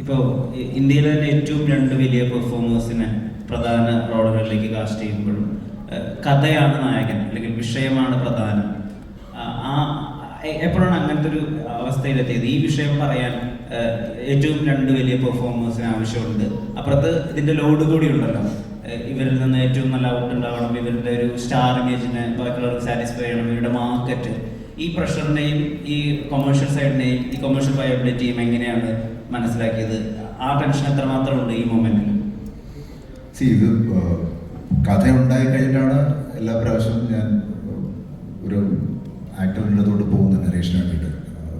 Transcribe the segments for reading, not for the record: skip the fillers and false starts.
ഇപ്പോൾ ഇന്ത്യയിലെ തന്നെ ഏറ്റവും രണ്ട് വലിയ പെർഫോമേഴ്സിനെ പ്രധാന റോളുകളിലേക്ക് കാസ്റ്റ് ചെയ്യുമ്പോഴും കഥയാണ് നായകൻ അല്ലെങ്കിൽ വിഷയമാണ് പ്രധാനം. എപ്പോഴാണ് അങ്ങനത്തെ ഒരു അവസ്ഥയിലെത്തിയത്? ഈ വിഷയം പറയാൻ ഏറ്റവും രണ്ട് വലിയ പെർഫോമേഴ്സിന് ആവശ്യമുണ്ട്, അപ്പുറത്ത് ഇതിൻ്റെ ലോഡ് കൂടി ഉണ്ടല്ലോ. ഇവരിൽ നിന്ന് ഏറ്റവും നല്ല ഔട്ട് ഉണ്ടാവണം, ഇവരുടെ ഒരു സ്റ്റാർ ഇമേജിനെ ബാക്കിയുള്ളവർക്ക് സാറ്റിസ്ഫൈ ചെയ്യണം, ഇവരുടെ മാർക്കറ്റ്. ഈ പ്രഷറിനെയും ഈ കൊമേഴ്ഷ്യൽ സൈഡിനെയും ഈ കൊമേഴ്ഷ്യൽ വയബിലിറ്റിയും എങ്ങനെയാണ് മനസ്സിലാക്കിയത്? ആ ടെൻഷൻ എത്രമാത്രം ഉണ്ട് ഈ മൊമെന്റിൽ? ഇത് കഥ ഉണ്ടായി കഴിഞ്ഞിട്ടാണ് എല്ലാ പ്രാവശ്യവും ഞാൻ ഒരു ആക്ടറിൻ്റെ തൊട്ട് പോകുന്ന നരേഷന് വേണ്ടിയിട്ട്.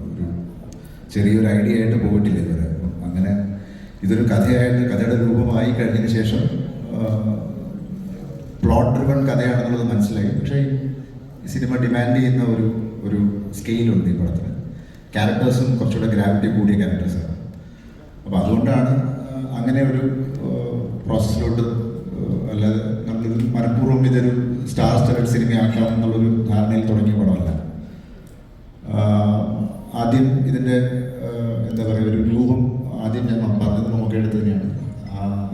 ഒരു ചെറിയൊരു ഐഡിയ ആയിട്ട് പോയിട്ടില്ല ഇതുവരെ. അങ്ങനെ ഇതൊരു കഥയായിട്ട് കഥയുടെ രൂപമായി കഴിഞ്ഞതിന് ശേഷം പ്ലോട്ട് ഡ്രിവൺ കഥയാണെന്നുള്ളത് മനസ്സിലായി. പക്ഷേ ഈ സിനിമ ഡിമാൻഡ് ചെയ്യുന്ന ഒരു സ്കെയിലുണ്ട് ഈ പടത്തിന്. ക്യാരക്ടേഴ്സും കുറച്ചുകൂടെ ഗ്രാവിറ്റി കൂടിയ ക്യാരക്ടേഴ്സാണ്. അപ്പോൾ അതുകൊണ്ടാണ് അങ്ങനെ ഒരു പ്രോസസ്സിലോട്ട്, അല്ലാതെ നമ്മളിത് മനഃപൂർവ്വം ഇതൊരു സ്റ്റാർ സ്റ്റഡഡ് സിനിമയാക്കാം എന്നുള്ളൊരു ധാരണയിൽ തുടങ്ങിയ പടമല്ല. ആദ്യം ഇതിൻ്റെ എന്താ പറയുക, ഒരു രൂപം ആദ്യം ഞാൻ പറഞ്ഞത് നമുക്ക് എടുത്ത് തന്നെയാണ്.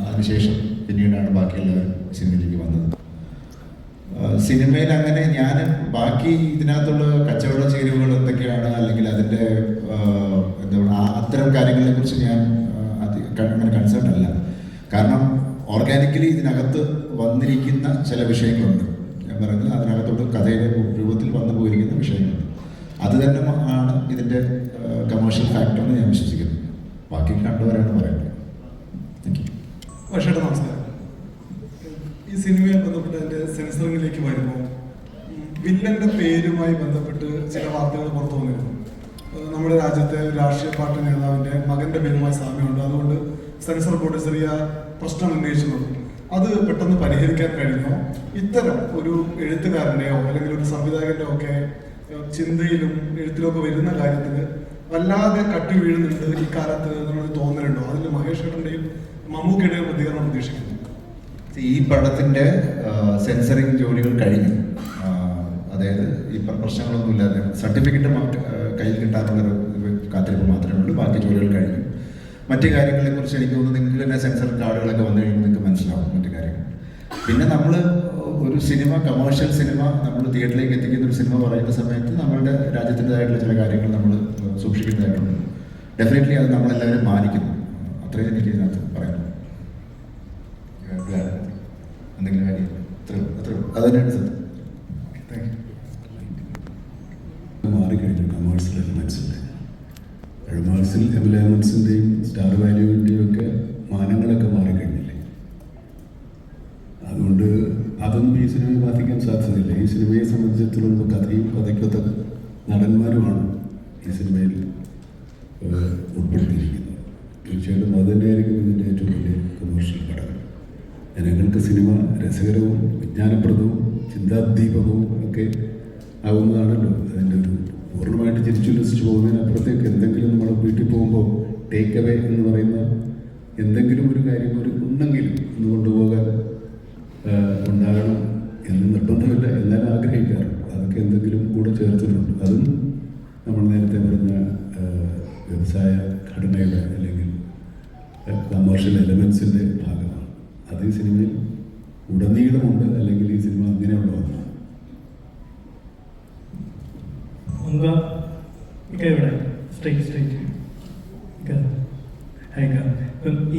അതിനുശേഷം പിന്നീടാണ് ബാക്കി എല്ലാവരും സിനിമയിലേക്ക് വന്നത്. സിനിമയിൽ അങ്ങനെ ഞാൻ ബാക്കി ഇതിനകത്തുള്ള കച്ചവട ചേരുവകൾ എന്തൊക്കെയാണ്, അല്ലെങ്കിൽ അതിൻ്റെ എന്താ പറയുക, അത്തരം കാര്യങ്ങളെക്കുറിച്ച് ഞാൻ അങ്ങനെ കൺസേൺ അല്ല. കാരണം ഓർഗാനിക്കലി ഇതിനകത്ത് വന്നിരിക്കുന്ന ചില വിഷയങ്ങളുണ്ട്. ഞാൻ പറയുന്നത് അതിനകത്തോട്ട് കഥയുടെ രൂപത്തിൽ വന്നു പോയിരിക്കുന്ന വിഷയങ്ങളുണ്ട്. അത് തന്നെ ആണ് ഇതിൻ്റെ കമേഴ്ഷ്യൽ ഫാക്ടർ എന്ന് ഞാൻ വിശ്വസിക്കുന്നു. ബാക്കി കണ്ടുവരാണ് പറയുന്നത്. Thank you. പക്ഷേ നമസ്കാരം. ഈ സിനിമയിൽ ബന്ധപ്പെട്ട് അതിൻ്റെ സെൻസറിങ്ങിലേക്ക് വരുമ്പോൾ വില്ലന്റെ പേരുമായി ബന്ധപ്പെട്ട് ചില വാർത്തകൾ പുറത്തു വന്നിരുന്നു. നമ്മുടെ രാജ്യത്തെ രാഷ്ട്രീയ പാർട്ടി നേതാവിൻ്റെ മകൻ്റെ പേരുമായി സാമ്യമുണ്ട്, അതുകൊണ്ട് സെൻസർ ബോർഡ് ചെറിയ പ്രശ്നം ഉന്നയിച്ചിട്ടുണ്ട്. അത് പെട്ടെന്ന് പരിഹരിക്കാൻ കഴിഞ്ഞോ? ഇത്തരം ഒരു എഴുത്തുകാരൻ്റെയോ അല്ലെങ്കിൽ ഒരു സംവിധായകൻ്റെയോ ഒക്കെ ചിന്തയിലും എഴുത്തിലൊക്കെ വരുന്ന കാര്യത്തിൽ വല്ലാതെ കട്ടി വീഴുന്നുണ്ട് ഈ കാലത്ത് എന്നൊരു തോന്നലുണ്ടോ? അതിൽ മഹേഷ് ഏട്ടൻ്റെയും മമ്മൂക്കയുടെയും പ്രതികരണം പ്രതീക്ഷിക്കുന്നു. ഈ പടത്തിൻ്റെ സെൻസറിങ് ജോലികൾ കഴിഞ്ഞു. അതായത് ഈ പ്രശ്നങ്ങളൊന്നും ഇല്ലാതെ സർട്ടിഫിക്കറ്റ് കയ്യിൽ കിട്ടാനുള്ളൊരു കാത്തിരിപ്പ് മാത്രമേ ഉള്ളൂ. ബാക്കി ജോലികൾ കഴിഞ്ഞു. മറ്റു കാര്യങ്ങളെക്കുറിച്ച് എനിക്ക് തോന്നുന്നു നിങ്ങൾക്ക് തന്നെ സെൻസർ കാർഡുകളൊക്കെ വന്നു കഴിയുമ്പോൾ നിങ്ങൾക്ക് മനസ്സിലാവും മറ്റു കാര്യങ്ങൾ. പിന്നെ നമ്മൾ ഒരു സിനിമ, കമേഴ്ഷ്യൽ സിനിമ നമ്മൾ തിയേറ്ററിലേക്ക് എത്തിക്കുന്ന ഒരു സിനിമ പറയുന്ന സമയത്ത് നമ്മളുടെ രാജ്യത്തിൻ്റെതായിട്ടുള്ള ചില കാര്യങ്ങൾ നമ്മൾ സൂക്ഷിക്കേണ്ടതായിട്ടുണ്ട്. ഡെഫിനറ്റ്ലി അത് നമ്മളെല്ലാവരും മാനിക്കുന്നു. അത്രയും എനിക്ക് ഇതിനകത്ത് പറയാം. എന്തെങ്കിലും കാര്യം അത്രയും അത് തന്നെയാണ് സത്യം. Thank you. മാറിക്കഴിഞ്ഞു കമേഴ്സ്യൽ എലമെൻസിൻ്റെ. കമേഴ്സ്യൽ എലമെൻസിൻ്റെയും സ്റ്റാർ വാല്യൂവിൻ്റെയും ഒക്കെ മാനങ്ങളൊക്കെ മാറിക്കഴിഞ്ഞില്ലേ. അതുകൊണ്ട് അതൊന്നും ഈ സിനിമയെ ബാധിക്കാൻ സാധ്യതയില്ല. ഈ സിനിമയെ സംബന്ധിച്ചിടത്തോളം കഥയും കഥയ്ക്കൊത്ത നടന്മാരുമാണ് ഈ സിനിമയിൽ ഉൾപ്പെടുത്തിയിരിക്കുന്നത്. തീർച്ചയായിട്ടും അത് തന്നെയായിരിക്കും ഇതിൻ്റെ ഏറ്റവും വലിയ കമേഴ്ഷ്യൽ ഘടകം. ജനങ്ങൾക്ക് സിനിമ രസകരവും വിജ്ഞാനപ്രദവും ചിന്താദീപകവും ഒക്കെ ആവുന്നതാണല്ലോ അതിൻ്റെ ഒരു പൂർണ്ണമായിട്ട് ചിരിച്ചുല്ലസിച്ച് പോകുന്നതിനപ്പുറത്തേക്ക് എന്തെങ്കിലും നമ്മൾ വീട്ടിൽ പോകുമ്പോൾ ടേക്ക് അവേ എന്ന് പറയുന്ന എന്തെങ്കിലും ഒരു കാര്യം ഉണ്ടെങ്കിലും ഒന്ന് കൊണ്ടുപോകാൻ ഉണ്ടാകണം എന്ന് നിർബന്ധമില്ല, എന്നാലും ആഗ്രഹിക്കാറുണ്ട്. അതൊക്കെ എന്തെങ്കിലും കൂടെ ചേർത്തിട്ടുണ്ട്. അതും നമ്മൾ നേരത്തെ പറഞ്ഞ വ്യവസായ ഘടനയുടെ അല്ലെങ്കിൽ കമേഴ്ഷ്യൽ എലമെൻസിൻ്റെ ഭാഗമാണ്. അത് ഈ സിനിമയിൽ ഉടനീളമുണ്ട്, അല്ലെങ്കിൽ ഈ സിനിമ അങ്ങനെയുള്ള ഒന്നാണ്.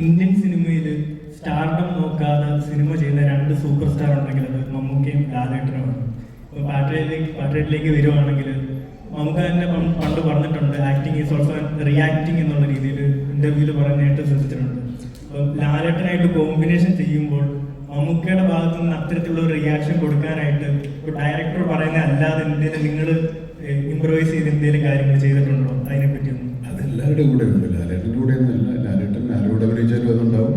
ഇന്ത്യൻ സിനിമയിൽ സ്റ്റാർഡം നോക്കാതെ സിനിമ ചെയ്യുന്ന രണ്ട് സൂപ്പർ സ്റ്റാർ ഉണ്ടെങ്കിൽ അത് മമ്മൂക്കയും ലാലേട്ടനുമാണ്. ഇപ്പോൾ പാട്രിയറ്റിലേക്ക് വരുവാണെങ്കിൽ മമ്മൂക്ക തന്നെ പണ്ട് പറഞ്ഞിട്ടുണ്ട്, ആക്ടിങ് ഈസ് ഓൾസോ റിയാക്ടിങ് എന്നുള്ള രീതിയിൽ ഇന്റർവ്യൂവിൽ പറഞ്ഞായിട്ട് ശ്രദ്ധിച്ചിട്ടുണ്ട്. അപ്പോൾ ലാലേട്ടനായിട്ട് കോമ്പിനേഷൻ ചെയ്യുമ്പോൾ മമ്മൂക്കയുടെ ഭാഗത്തു നിന്ന് അത്തരത്തിലുള്ള ഒരു റിയാക്ഷൻ കൊടുക്കാനായിട്ട് ഇപ്പോൾ ഡയറക്ടർ പറയുന്നത് അല്ലാതെ എന്തെങ്കിലും നിങ്ങൾ ഇംപ്രവൈസ് ചെയ്ത് എന്തെങ്കിലും കാര്യങ്ങൾ ചെയ്തിട്ടുണ്ടോ? അതിനെപ്പറ്റിയൊന്നും. അതെല്ലാവരുടെയും കൂടെ ഉണ്ട്. ലാലേട്ടൻ്റെ കൂടെ ഒന്നുമല്ല. ലാലേട്ടൻ ആരോട് അഭിനയിച്ചാലും അതുണ്ടാവും,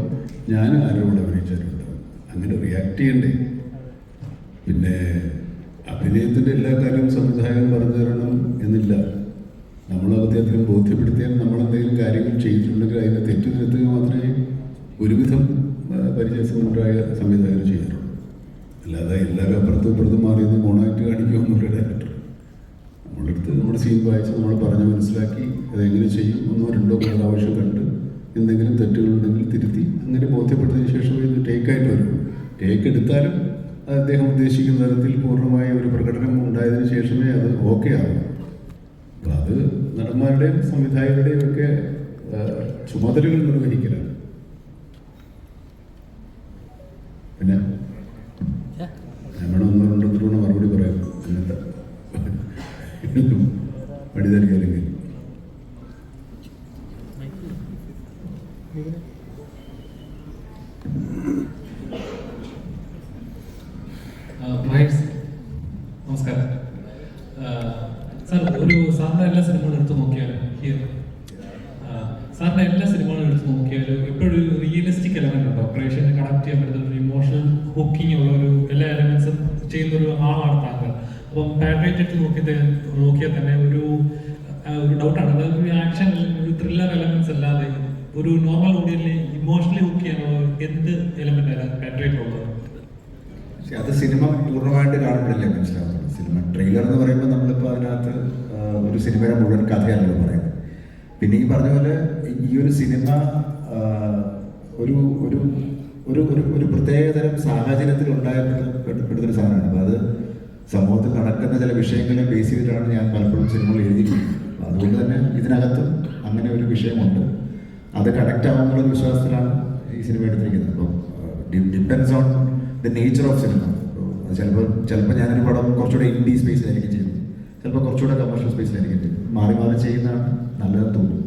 ഞാൻ ആരോട് അഭിനയിച്ചാലും ഉണ്ടാവും. അങ്ങനെ റിയാക്ട് ചെയ്യണ്ടേ? പിന്നെ അഭിനയത്തിൻ്റെ എല്ലാ കാര്യവും സംവിധായകൻ പറഞ്ഞു തരണം എന്നില്ല. നമ്മളത് അദ്ദേഹം ബോധ്യപ്പെടുത്തിയാൽ നമ്മളെന്തെങ്കിലും കാര്യങ്ങൾ ചെയ്തിട്ടുണ്ടെങ്കിൽ അതിനെ തെറ്റു തിരുത്തുക മാത്രമേ ഒരുവിധം പരിചയസമ്പന്നരായ സംവിധായകർ ചെയ്യാറുള്ളൂ. അല്ലാതെ എല്ലാവരും അപ്പുറത്തും മാറിയെന്ന് മോണാക്ട് കാണിക്കുമെന്നുള്ള ഡയറക്ടർ. നമ്മളെടുത്ത് നമ്മുടെ സീൻ വായിച്ച് നമ്മൾ പറഞ്ഞ് മനസ്സിലാക്കി അതെങ്ങനെ ചെയ്യും, ഒന്നോ രണ്ടോ പ്രാവശ്യം കണ്ട് എന്തെങ്കിലും തെറ്റുകളുണ്ടെങ്കിൽ തിരുത്തി അങ്ങനെ ബോധ്യപ്പെട്ടതിന് ശേഷമേ ഇത് ടേക്കായിട്ട് വരും. ടേക്ക് എടുത്താലും അത് അദ്ദേഹം ഉദ്ദേശിക്കുന്ന തരത്തിൽ പൂർണ്ണമായ ഒരു പ്രകടനം ഉണ്ടായതിനു ശേഷമേ അത് ഓക്കെ ആകും. അപ്പോൾ അത് നടന്മാരുടെയും സംവിധായകരുടെയും ഒക്കെ ചുമതലകൾ നിർവഹിക്കലാണ്. പിന്നെ നമ്മൾ ഒന്നോ രണ്ടോ തവണ മറുപടി പറയാം. എന്നിട്ട് വഴിതരികയില്ലെങ്കിൽ നമസ്കാരം സാർ. സാറിൻ്റെ എല്ലാ സിനിമകളും എടുത്ത് നോക്കിയാലും സാറിൻ്റെ എല്ലാ സിനിമകളും എടുത്ത് നോക്കിയാലും എപ്പോഴും റിയലിസ്റ്റിക് എലമെന്റ് ഉണ്ടോ? പ്രേക്ഷകനെ കണക്ട് ചെയ്യാൻ പറ്റുന്ന ഒരു ഇമോഷണൽ ഹുക്കിംഗ് ഉള്ള എല്ലാ എലമെന്റ്സും ചെയ്യുന്ന ഒരു ആളാണ് താങ്കൾ. അപ്പം പാട്രിയറ്റ് എടുത്ത് നോക്കിയാൽ തന്നെ ഒരു ഡൗട്ടാണ്, അതായത് ഒരു ആക്ഷൻ ഒരു ത്രില്ലർ എലമെന്റ്സ് അല്ലാതെ ഒരു നോർമൽ ഓഡിയൻസിനെ ഇമോഷണലി ഹുക്ക് ചെയ്യാനുള്ള എന്ത് എലമെന്റ് ആണ് പാട്രിയറ്റ് ഉള്ളത്? അത് സിനിമ പൂർണ്ണമായിട്ട് കാണുമ്പോഴല്ലേ മനസ്സിലാവുന്നത്. സിനിമ ട്രെയിലർ എന്ന് പറയുമ്പോൾ നമ്മളിപ്പോൾ അതിനകത്ത് ഒരു സിനിമയുടെ മുഴുവൻ കഥയാണല്ലോ പറയുന്നത്. പിന്നെ ഈ പറഞ്ഞ പോലെ ഈ ഒരു സിനിമ ഒരു ഒരു ഒരു ഒരു പ്രത്യേകതരം സാഹചര്യത്തിൽ ഉണ്ടായപ്പെടുന്നൊരു സാധനമാണ്. അപ്പോൾ അത് സമൂഹത്തിൽ നടക്കുന്ന ചില വിഷയങ്ങളെ ബേസ് ചെയ്തിട്ടാണ് ഞാൻ പലപ്പോഴും സിനിമകൾ എഴുതിയിരിക്കുന്നത്. അപ്പോൾ അതുകൊണ്ട് തന്നെ ഇതിനകത്തും അങ്ങനെ ഒരു വിഷയമുണ്ട്. അത് കണക്റ്റ് ആവാനുള്ള വിശ്വാസത്തിലാണ് ഈ സിനിമ എടുത്തിരിക്കുന്നത്. അപ്പം depends on the nature of cinema. ചിലപ്പോൾ ഞാനൊരു പടം കുറച്ചുകൂടെ ഇൻഡി സ്പേസിലായിരിക്കും ചെയ്യുന്നത്, ചിലപ്പോൾ കുറച്ചുകൂടെ കമേഴ്ഷ്യൽ സ്പേസിലായിരിക്കും ചെയ്യുന്നത്. മാറി മാറി ചെയ്യുന്നതാണ് നല്ലതെന്ന് തോന്നുന്നു.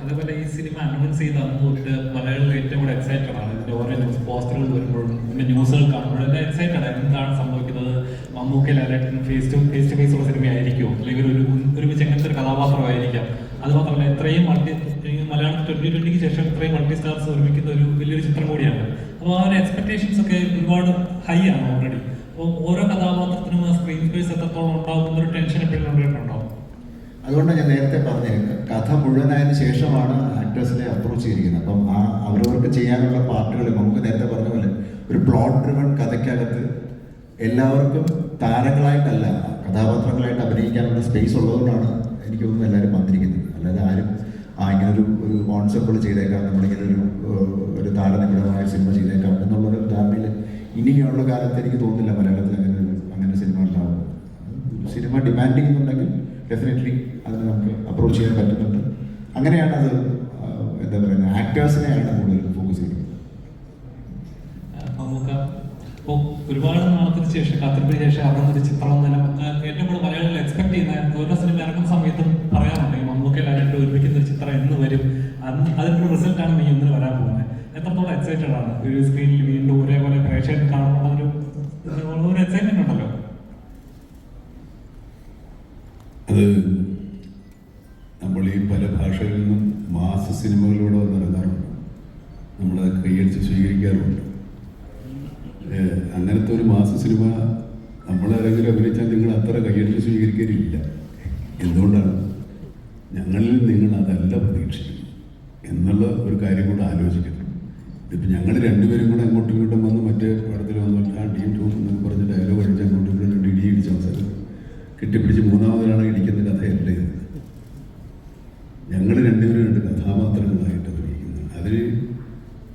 അതേപോലെ ഈ സിനിമ അനൗൺസ് ചെയ്ത അന്ന് തൊട്ട് മലയാളികൾ ഏറ്റവും കൂടെ എക്സൈറ്റഡ് ആണ്. ഇതിന്റെ ഓരോ ന്യൂസ് പോസ്റ്ററുകൾ വരുമ്പോഴും പിന്നെ ന്യൂസുകൾ കാണുമ്പോഴും എല്ലാം എക്സൈറ്റഡ് ആണ്. എന്താണ് സംഭവിക്കുന്നത്? മമ്മൂക്ക ലാലേട്ടൻ ഫേസ് ടു ഫേസ് ഉള്ള സിനിമയായിരിക്കുമോ, അല്ലെങ്കിൽ ഒരുമിച്ച് എങ്ങനത്തെ ഒരു കഥാപാത്രമായിരിക്കാം? അതുമാത്രമല്ല, എത്രയും മലയാളം 2020 ശേഷം ഇത്രയും മൾട്ടി സ്റ്റാർസ് ഒരുമിക്കുന്ന ഒരു വലിയൊരു ചിത്രം കൂടിയാണ്. അപ്പോൾ ആ ഒരു എക്സ്പെക്ടേഷൻസ് ഒക്കെ ഒരുപാട് ഹൈ ആണ് ഓൾറെഡി. അപ്പോൾ ഓരോ കഥാപാത്രത്തിനും ആ സ്ക്രീൻ സ്പേസ് എത്രത്തോളം ഉണ്ടാകുന്ന ഒരു ടെൻഷൻ എപ്പോഴും ഉണ്ടായിട്ടുണ്ടോ? അതുകൊണ്ടാണ് ഞാൻ നേരത്തെ പറഞ്ഞത്, കഥ മുഴുവനായതിനു ശേഷമാണ് ആക്ടേഴ്സിനെ അപ്രോച്ച് ചെയ്തിരിക്കുന്നത്. അപ്പം അവരവർക്ക് ചെയ്യാനുള്ള പാർട്ടുകൾ നമുക്ക് നേരത്തെ പറഞ്ഞ പോലെ ഒരു പ്ലോട്ട് ഡ്രിവൺ കഥയ്ക്കകത്ത് എല്ലാവർക്കും താരങ്ങളായിട്ടല്ല കഥാപാത്രങ്ങളായിട്ട് അഭിനയിക്കാനുള്ള സ്പേസ് ഉള്ളതുകൊണ്ടാണ് എനിക്ക് തോന്നുന്നു എല്ലാവരും വന്നിരിക്കുന്നത്. അല്ലാതെ ആരും ഇങ്ങനൊരു കോൺസെപ്റ്റുകൾ ചെയ്തേക്കാം, നമ്മളിങ്ങനെ ഒരു താരനിബിഡമായ സിനിമ ചെയ്തേക്കാം എന്നുള്ളൊരു ധാരണയിൽ ഇനിയുള്ള കാലത്ത് എനിക്ക് തോന്നുന്നില്ല മലയാളത്തിൽ അങ്ങനെ സിനിമ ഉണ്ടാവും. സിനിമ ഡിമാൻഡ് ചെയ്യുന്നുണ്ടെങ്കിൽ ഡെഫിനറ്റ്ലി അതിന് നമുക്ക് അപ്രോച്ച് ചെയ്യാൻ പറ്റുന്നുണ്ട്. അങ്ങനെയാണ് അത് എന്താ പറയുന്നത്, ആക്ടേഴ്സിനെയാണ് കൂടുതൽ ഫോക്കസ് ചെയ്യുന്നത്. നമുക്ക് ഇപ്പോൾ ഒരുപാട് നാളത്തിന് ശേഷം കാത്തിരിപ്പിന് ശേഷം ഇറങ്ങുന്ന ഒരു ചിത്രം തന്നെ ഏറ്റവും കൂടുതൽ മലയാളികൾ എക്സ്പെക്ട് ചെയ്യുന്ന ഓരോ സിനിമ ഇറങ്ങുന്ന സമയത്തും പറയാറുണ്ട് മമ്മൂക്ക ലാലേട്ടൻ ഒരുമിക്കുന്ന ഒരു ചിത്രം എന്ന് വരും, അതിൻ്റെ റിസൾട്ടാണ് നീ ഒന്നിന് വരാൻ പോകുന്നത്. എത്രത്തോളം എക്സൈറ്റഡ് ആണ് ഒരു സ്ക്രീനിൽ വീണ്ടും ഒരേപോലെ പ്രേക്ഷകർ കാണുമ്പോൾ ഒരു എക്സൈറ്റ്മെന്റ് ഉണ്ടല്ലോ? അത് നമ്മൾ ഈ പല ഭാഷകളിൽ നിന്നും മാസ സിനിമകളിലൂടെ വന്നിറങ്ങാറുണ്ട്, നമ്മളത് കൈയടിച്ച് സ്വീകരിക്കാറുണ്ട്. അങ്ങനത്തെ ഒരു മാസ സിനിമ നമ്മളാരെങ്കിലും അഭിനയിച്ചാൽ നിങ്ങൾ അത്ര കൈയടിച്ച് സ്വീകരിക്കാനില്ല. എന്തുകൊണ്ടാണ്? ഞങ്ങളിൽ നിങ്ങൾ അതല്ല പ്രതീക്ഷിക്കുന്നത് എന്നുള്ള ഒരു കാര്യം കൂടെ ആലോചിക്കണം. ഇപ്പം ഞങ്ങൾ രണ്ടുപേരും കൂടെ അങ്ങോട്ടും ഇങ്ങോട്ടും വന്ന് മറ്റേ പടത്തിൽ വന്നു ടീം ടൂർ എന്നൊക്കെ പറഞ്ഞ് ഡയലോഗ് അടിച്ച് അങ്ങോട്ടും ഇങ്ങോട്ടും ഇടിയിടിച്ച് അവസരം കെട്ടിപ്പിടിച്ച് മൂന്നാമതിലാണ് ഇടിക്കുന്ന കഥയല്ല ഇത്. ഞങ്ങൾ രണ്ടുപേരും രണ്ട് കഥാപാത്രങ്ങളായിട്ട് അഭിനയിക്കുന്നത്. അതിൽ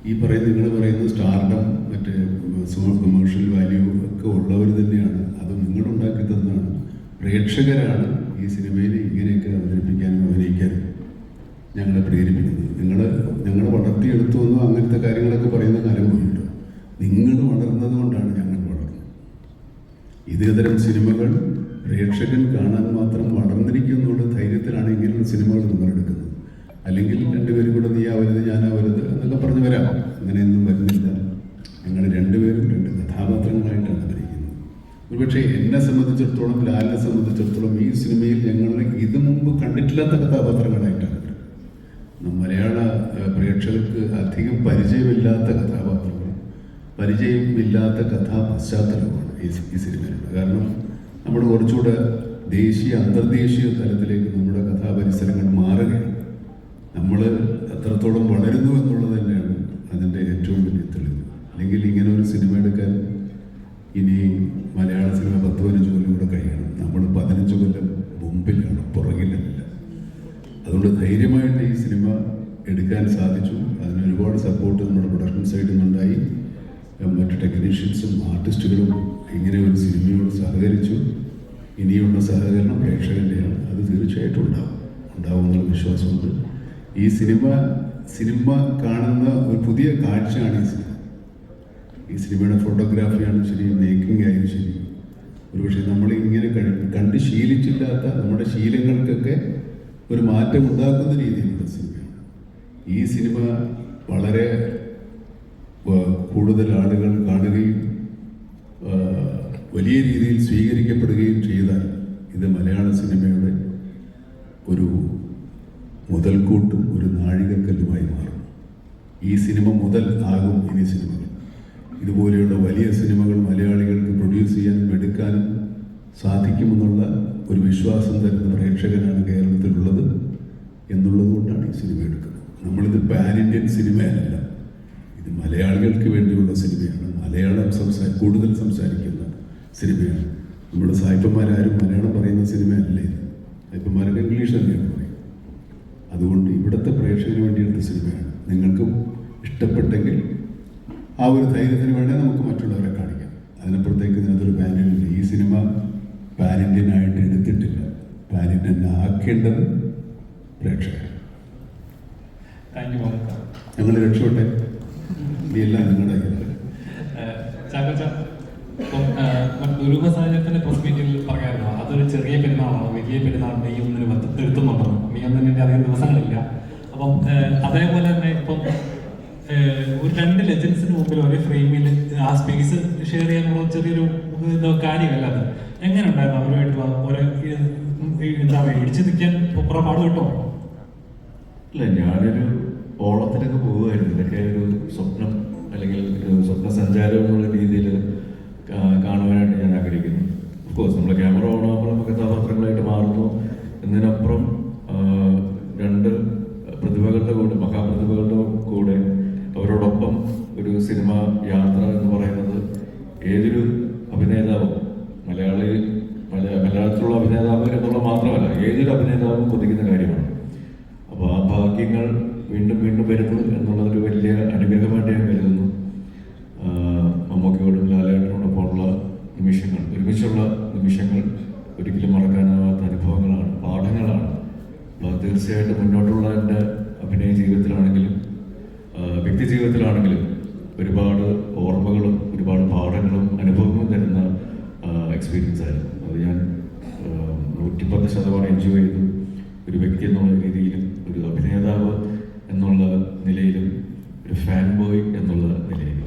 ഈ നിങ്ങൾ പറയുന്ന സ്റ്റാർഡം മറ്റേ കൊമേഴ്ഷ്യൽ വാല്യൂ ഒക്കെ ഉള്ളവർ തന്നെയാണ്. അത് നിങ്ങളുണ്ടാക്കി തന്നാണ്. പ്രേക്ഷകരാണ് ഈ സിനിമയിൽ ഇങ്ങനെയൊക്കെ അവതരിപ്പിക്കാനും അഭിനയിക്കാനും ഞങ്ങളെ പ്രേരിപ്പിക്കുന്നത്. ഞങ്ങൾ വളർത്തിയെടുത്തുവെന്നോ അങ്ങനത്തെ കാര്യങ്ങളൊക്കെ പറയുന്ന കാലം പോയിട്ടോ. നിങ്ങൾ വളർന്നത് കൊണ്ടാണ് ഞങ്ങൾ വളർന്നത്. ഇതേതരം സിനിമകൾ പ്രേക്ഷകൻ കാണാൻ മാത്രം വളർന്നിരിക്കുന്നുള്ള ധൈര്യത്തിലാണ് ഇങ്ങനെയുള്ള സിനിമകൾ നമ്മൾ എടുക്കുന്നത്. അല്ലെങ്കിൽ രണ്ടുപേരും കൂടെ നീ ആവരുത് ഞാനാവരുത് എന്നൊക്കെ പറഞ്ഞു വരാം. അങ്ങനെയൊന്നും വരുന്നില്ല. ഞങ്ങൾ രണ്ടുപേരും രണ്ട് കഥാപാത്രങ്ങളായിട്ടാണ് അഭിനയിക്കുന്നത്. ഒരുപക്ഷെ എന്നെ സംബന്ധിച്ചിടത്തോളം, ലാലിനെ സംബന്ധിച്ചിടത്തോളം ഈ സിനിമയിൽ ഞങ്ങൾ ഇത് മുമ്പ് കണ്ടിട്ടില്ലാത്ത കഥാപാത്രങ്ങളായിട്ടാണ്. മലയാള പ്രേക്ഷകർക്ക് അധികം പരിചയമില്ലാത്ത കഥാപാത്രങ്ങൾ, പരിചയമില്ലാത്ത കഥാപശ്ചാത്തലമാണ് ഈ സിനിമയിലുള്ളത്. കാരണം നമ്മൾ കുറച്ചുകൂടെ ദേശീയ അന്തർദേശീയ തലത്തിലേക്ക് നമ്മുടെ കഥാപരിസരങ്ങൾ മാറുകയാണ്. നമ്മൾ എത്രത്തോളം വളരുന്നു എന്നുള്ളത് തന്നെയാണ് അതിൻ്റെ ഏറ്റവും വലിയ തെളിവ്. അല്ലെങ്കിൽ ഇങ്ങനെ ഒരു സിനിമ എടുക്കാൻ ഇനി മലയാള സിനിമ 10-15 കൊല്ലം കൂടെ കഴിയണം. നമ്മൾ 15 കൊല്ലം മുമ്പിലാണ്, പുറകിലല്ല. അതുകൊണ്ട് ധൈര്യമായിട്ട് ഈ സിനിമ എടുക്കാൻ സാധിച്ചു. അതിന് ഒരുപാട് സപ്പോർട്ട് നമ്മുടെ പ്രൊഡക്ഷൻ സൈഡിൽ നിന്നുണ്ടായി. മറ്റു ടെക്നീഷ്യൻസും ആർട്ടിസ്റ്റുകളും ഇങ്ങനെ ഒരു സിനിമയോട് സഹകരിച്ചു. ഇനിയുള്ള സഹകരണം പ്രേക്ഷകൻ്റെയാണ്. അത് തീർച്ചയായിട്ടും ഉണ്ടാവുമെന്നുള്ള വിശ്വാസമുണ്ട്. ഈ സിനിമ കാണുന്ന ഒരു പുതിയ കാഴ്ചയാണ് ഈ സിനിമയുടെ ഫോട്ടോഗ്രാഫിയാണ് ശരി, മേക്കിംഗ് ആയാലും ശരി. ഒരുപക്ഷെ നമ്മളിങ്ങനെ കണ്ട് ശീലിച്ചില്ലാത്ത നമ്മുടെ ശീലങ്ങൾക്കൊക്കെ ഒരു മാറ്റം ഉണ്ടാക്കുന്ന രീതിയിലുള്ള സിനിമയാണ്. ഈ സിനിമ വളരെ കൂടുതൽ ആളുകൾ കാണുകയും വലിയ രീതിയിൽ സ്വീകരിക്കപ്പെടുകയും ചെയ്താൽ ഇത് മലയാള സിനിമയുടെ ഒരു മുതൽക്കൂട്ടും ഒരു നാഴികക്കല്ലുമായി മാറും. ഈ സിനിമ മുതൽ ആകും ഇനി സിനിമകൾ. ഇതുപോലെയുള്ള വലിയ സിനിമകൾ മലയാളികൾക്ക് പ്രൊഡ്യൂസ് ചെയ്യാനും എടുക്കാനും സാധിക്കുമെന്നുള്ള ഒരു വിശ്വാസം തരുന്ന പ്രേക്ഷകനാണ് കേരളത്തിലുള്ളത് എന്നുള്ളത് കൊണ്ടാണ് ഈ സിനിമ എടുക്കുന്നത്. നമ്മളിത് പാൻ ഇന്ത്യൻ സിനിമയല്ല, ഇത് മലയാളികൾക്ക് വേണ്ടിയുള്ള സിനിമയാണ്. മലയാളം കൂടുതൽ സംസാരിക്കുന്ന സിനിമയാണ്. നമ്മുടെ സായിപ്പന്മാരാരും മലയാളം പറയുന്ന സിനിമയല്ലേ ഇത്. സായിപ്പന്മാരൊക്കെ ഇംഗ്ലീഷ് തന്നെയാണ് പറയും. അതുകൊണ്ട് ഇവിടുത്തെ പ്രേക്ഷകന് വേണ്ടി എടുത്ത സിനിമയാണ്. നിങ്ങൾക്കും ഇഷ്ടപ്പെട്ടെങ്കിൽ ആ ഒരു ധൈര്യത്തിന് വേണേൽ നമുക്ക് മറ്റുള്ളവരെ കാണിക്കാം. അതിനപ്പുറത്തേക്ക് ഇതിനകത്തൊരു പാൻ ഇന്ത്യൻ ഇല്ല. ഈ സിനിമ പാൻ ഇന്ത്യൻ ആയിട്ട് എടുത്തിട്ടില്ല. പാൻ ഇന്ത്യൻ ആക്കേണ്ടത് പ്രേക്ഷകർ. താങ്ക് യു മോഹൻക. ഞങ്ങൾ രക്ഷപ്പെട്ടെ. ഇനിയെല്ലാം നിങ്ങളുടെ ദുരൂഹ സാഹചര്യത്തിന്റെ പ്രസ് മീറ്റിൽ പറയാറുണ്ടോ അതൊരു ചെറിയ പെരുന്നാളാണ്, വലിയ പെരുന്നാൾ മെയ് 1 എത്തുന്നുണ്ടെന്ന്. മെയ് 1 അധികം ദിവസങ്ങളില്ല. അപ്പം അതേപോലെ തന്നെ ഇപ്പം ഒരു 2 ലെജൻസിന് മുമ്പിൽ ഒരേ ഫ്രെയിമിൽ ആ സ്പേസ് ഷെയർ ചെയ്യാനുള്ള ചെറിയൊരു കാര്യമല്ല അത്. എങ്ങനെ ഉണ്ടായിരുന്നു അവരുമായിട്ടുള്ള ഓരോ എന്താ പറയുക, ഇടിച്ചു നിൽക്കാൻ പുറപാട് കിട്ടോ? ഇല്ല, ഞാനൊരു ഓളത്തിനൊക്കെ പോവുമായിരുന്നു. ഇതൊക്കെ ഒരു സ്വപ്നം അല്ലെങ്കിൽ ഒരു സ്വപ്ന സഞ്ചാരം എന്നുള്ള രീതിയിൽ കാണുവാനായിട്ട് ഞാൻ ആഗ്രഹിക്കുന്നു. ഓഫ്കോഴ്സ് നമ്മൾ ക്യാമറ ഓണാകുമ്പോൾ നമുക്ക് കഥാപാത്രങ്ങളായിട്ട് മാറുന്നു. എന്നതിനപ്പുറം 2 പ്രതിഭകളുടെ കൂടെ, മഹാപ്രതിഭകളുടെ കൂടെ അവരോടൊപ്പം ഒരു സിനിമ യാത്ര എന്ന് പറയുന്നത് ഏതൊരു അഭിനേതാവും, മലയാളത്തിലുള്ള അഭിനേതാവ് എന്നുള്ള മാത്രമല്ല, ഏതൊരു അഭിനേതാവും കൊതിക്കുന്ന കാര്യമാണ്. അപ്പോൾ ആ ഭാഗ്യങ്ങൾ വീണ്ടും വീണ്ടും വരുന്നു എന്നുള്ളതൊരു വലിയ അനുഗ്രഹമായിട്ട് ഞാൻ കരുതുന്നു. മമ്മൂക്കയോടും ലാലേട്ടനോടൊപ്പമുള്ള നിമിഷങ്ങൾ, ഒരുമിച്ചുള്ള നിമിഷങ്ങൾ ഒരിക്കലും മറക്കാനാവാത്ത അനുഭവങ്ങളാണ്, പാഠങ്ങളാണ്. അപ്പോൾ തീർച്ചയായിട്ടും മുന്നോട്ടുള്ള എൻ്റെ അഭിനയ ജീവിതത്തിലാണെങ്കിലും വ്യക്തി ജീവിതത്തിലാണെങ്കിലും ഒരുപാട് ഓർമ്മകളും ഒരുപാട് പാഠങ്ങളും അനുഭവങ്ങളും തരുന്ന എക്സ്പീരിയൻസ് ആയിരുന്നു. അത് ഞാൻ 110% എൻജോയ് ചെയ്തു. ഒരു വ്യക്തി എന്നുള്ള രീതിയിലും, ഒരു അഭിനേതാവ് എന്നുള്ള നിലയിലും, ഒരു ഫാൻ ബോയ് എന്നുള്ള നിലയിലും.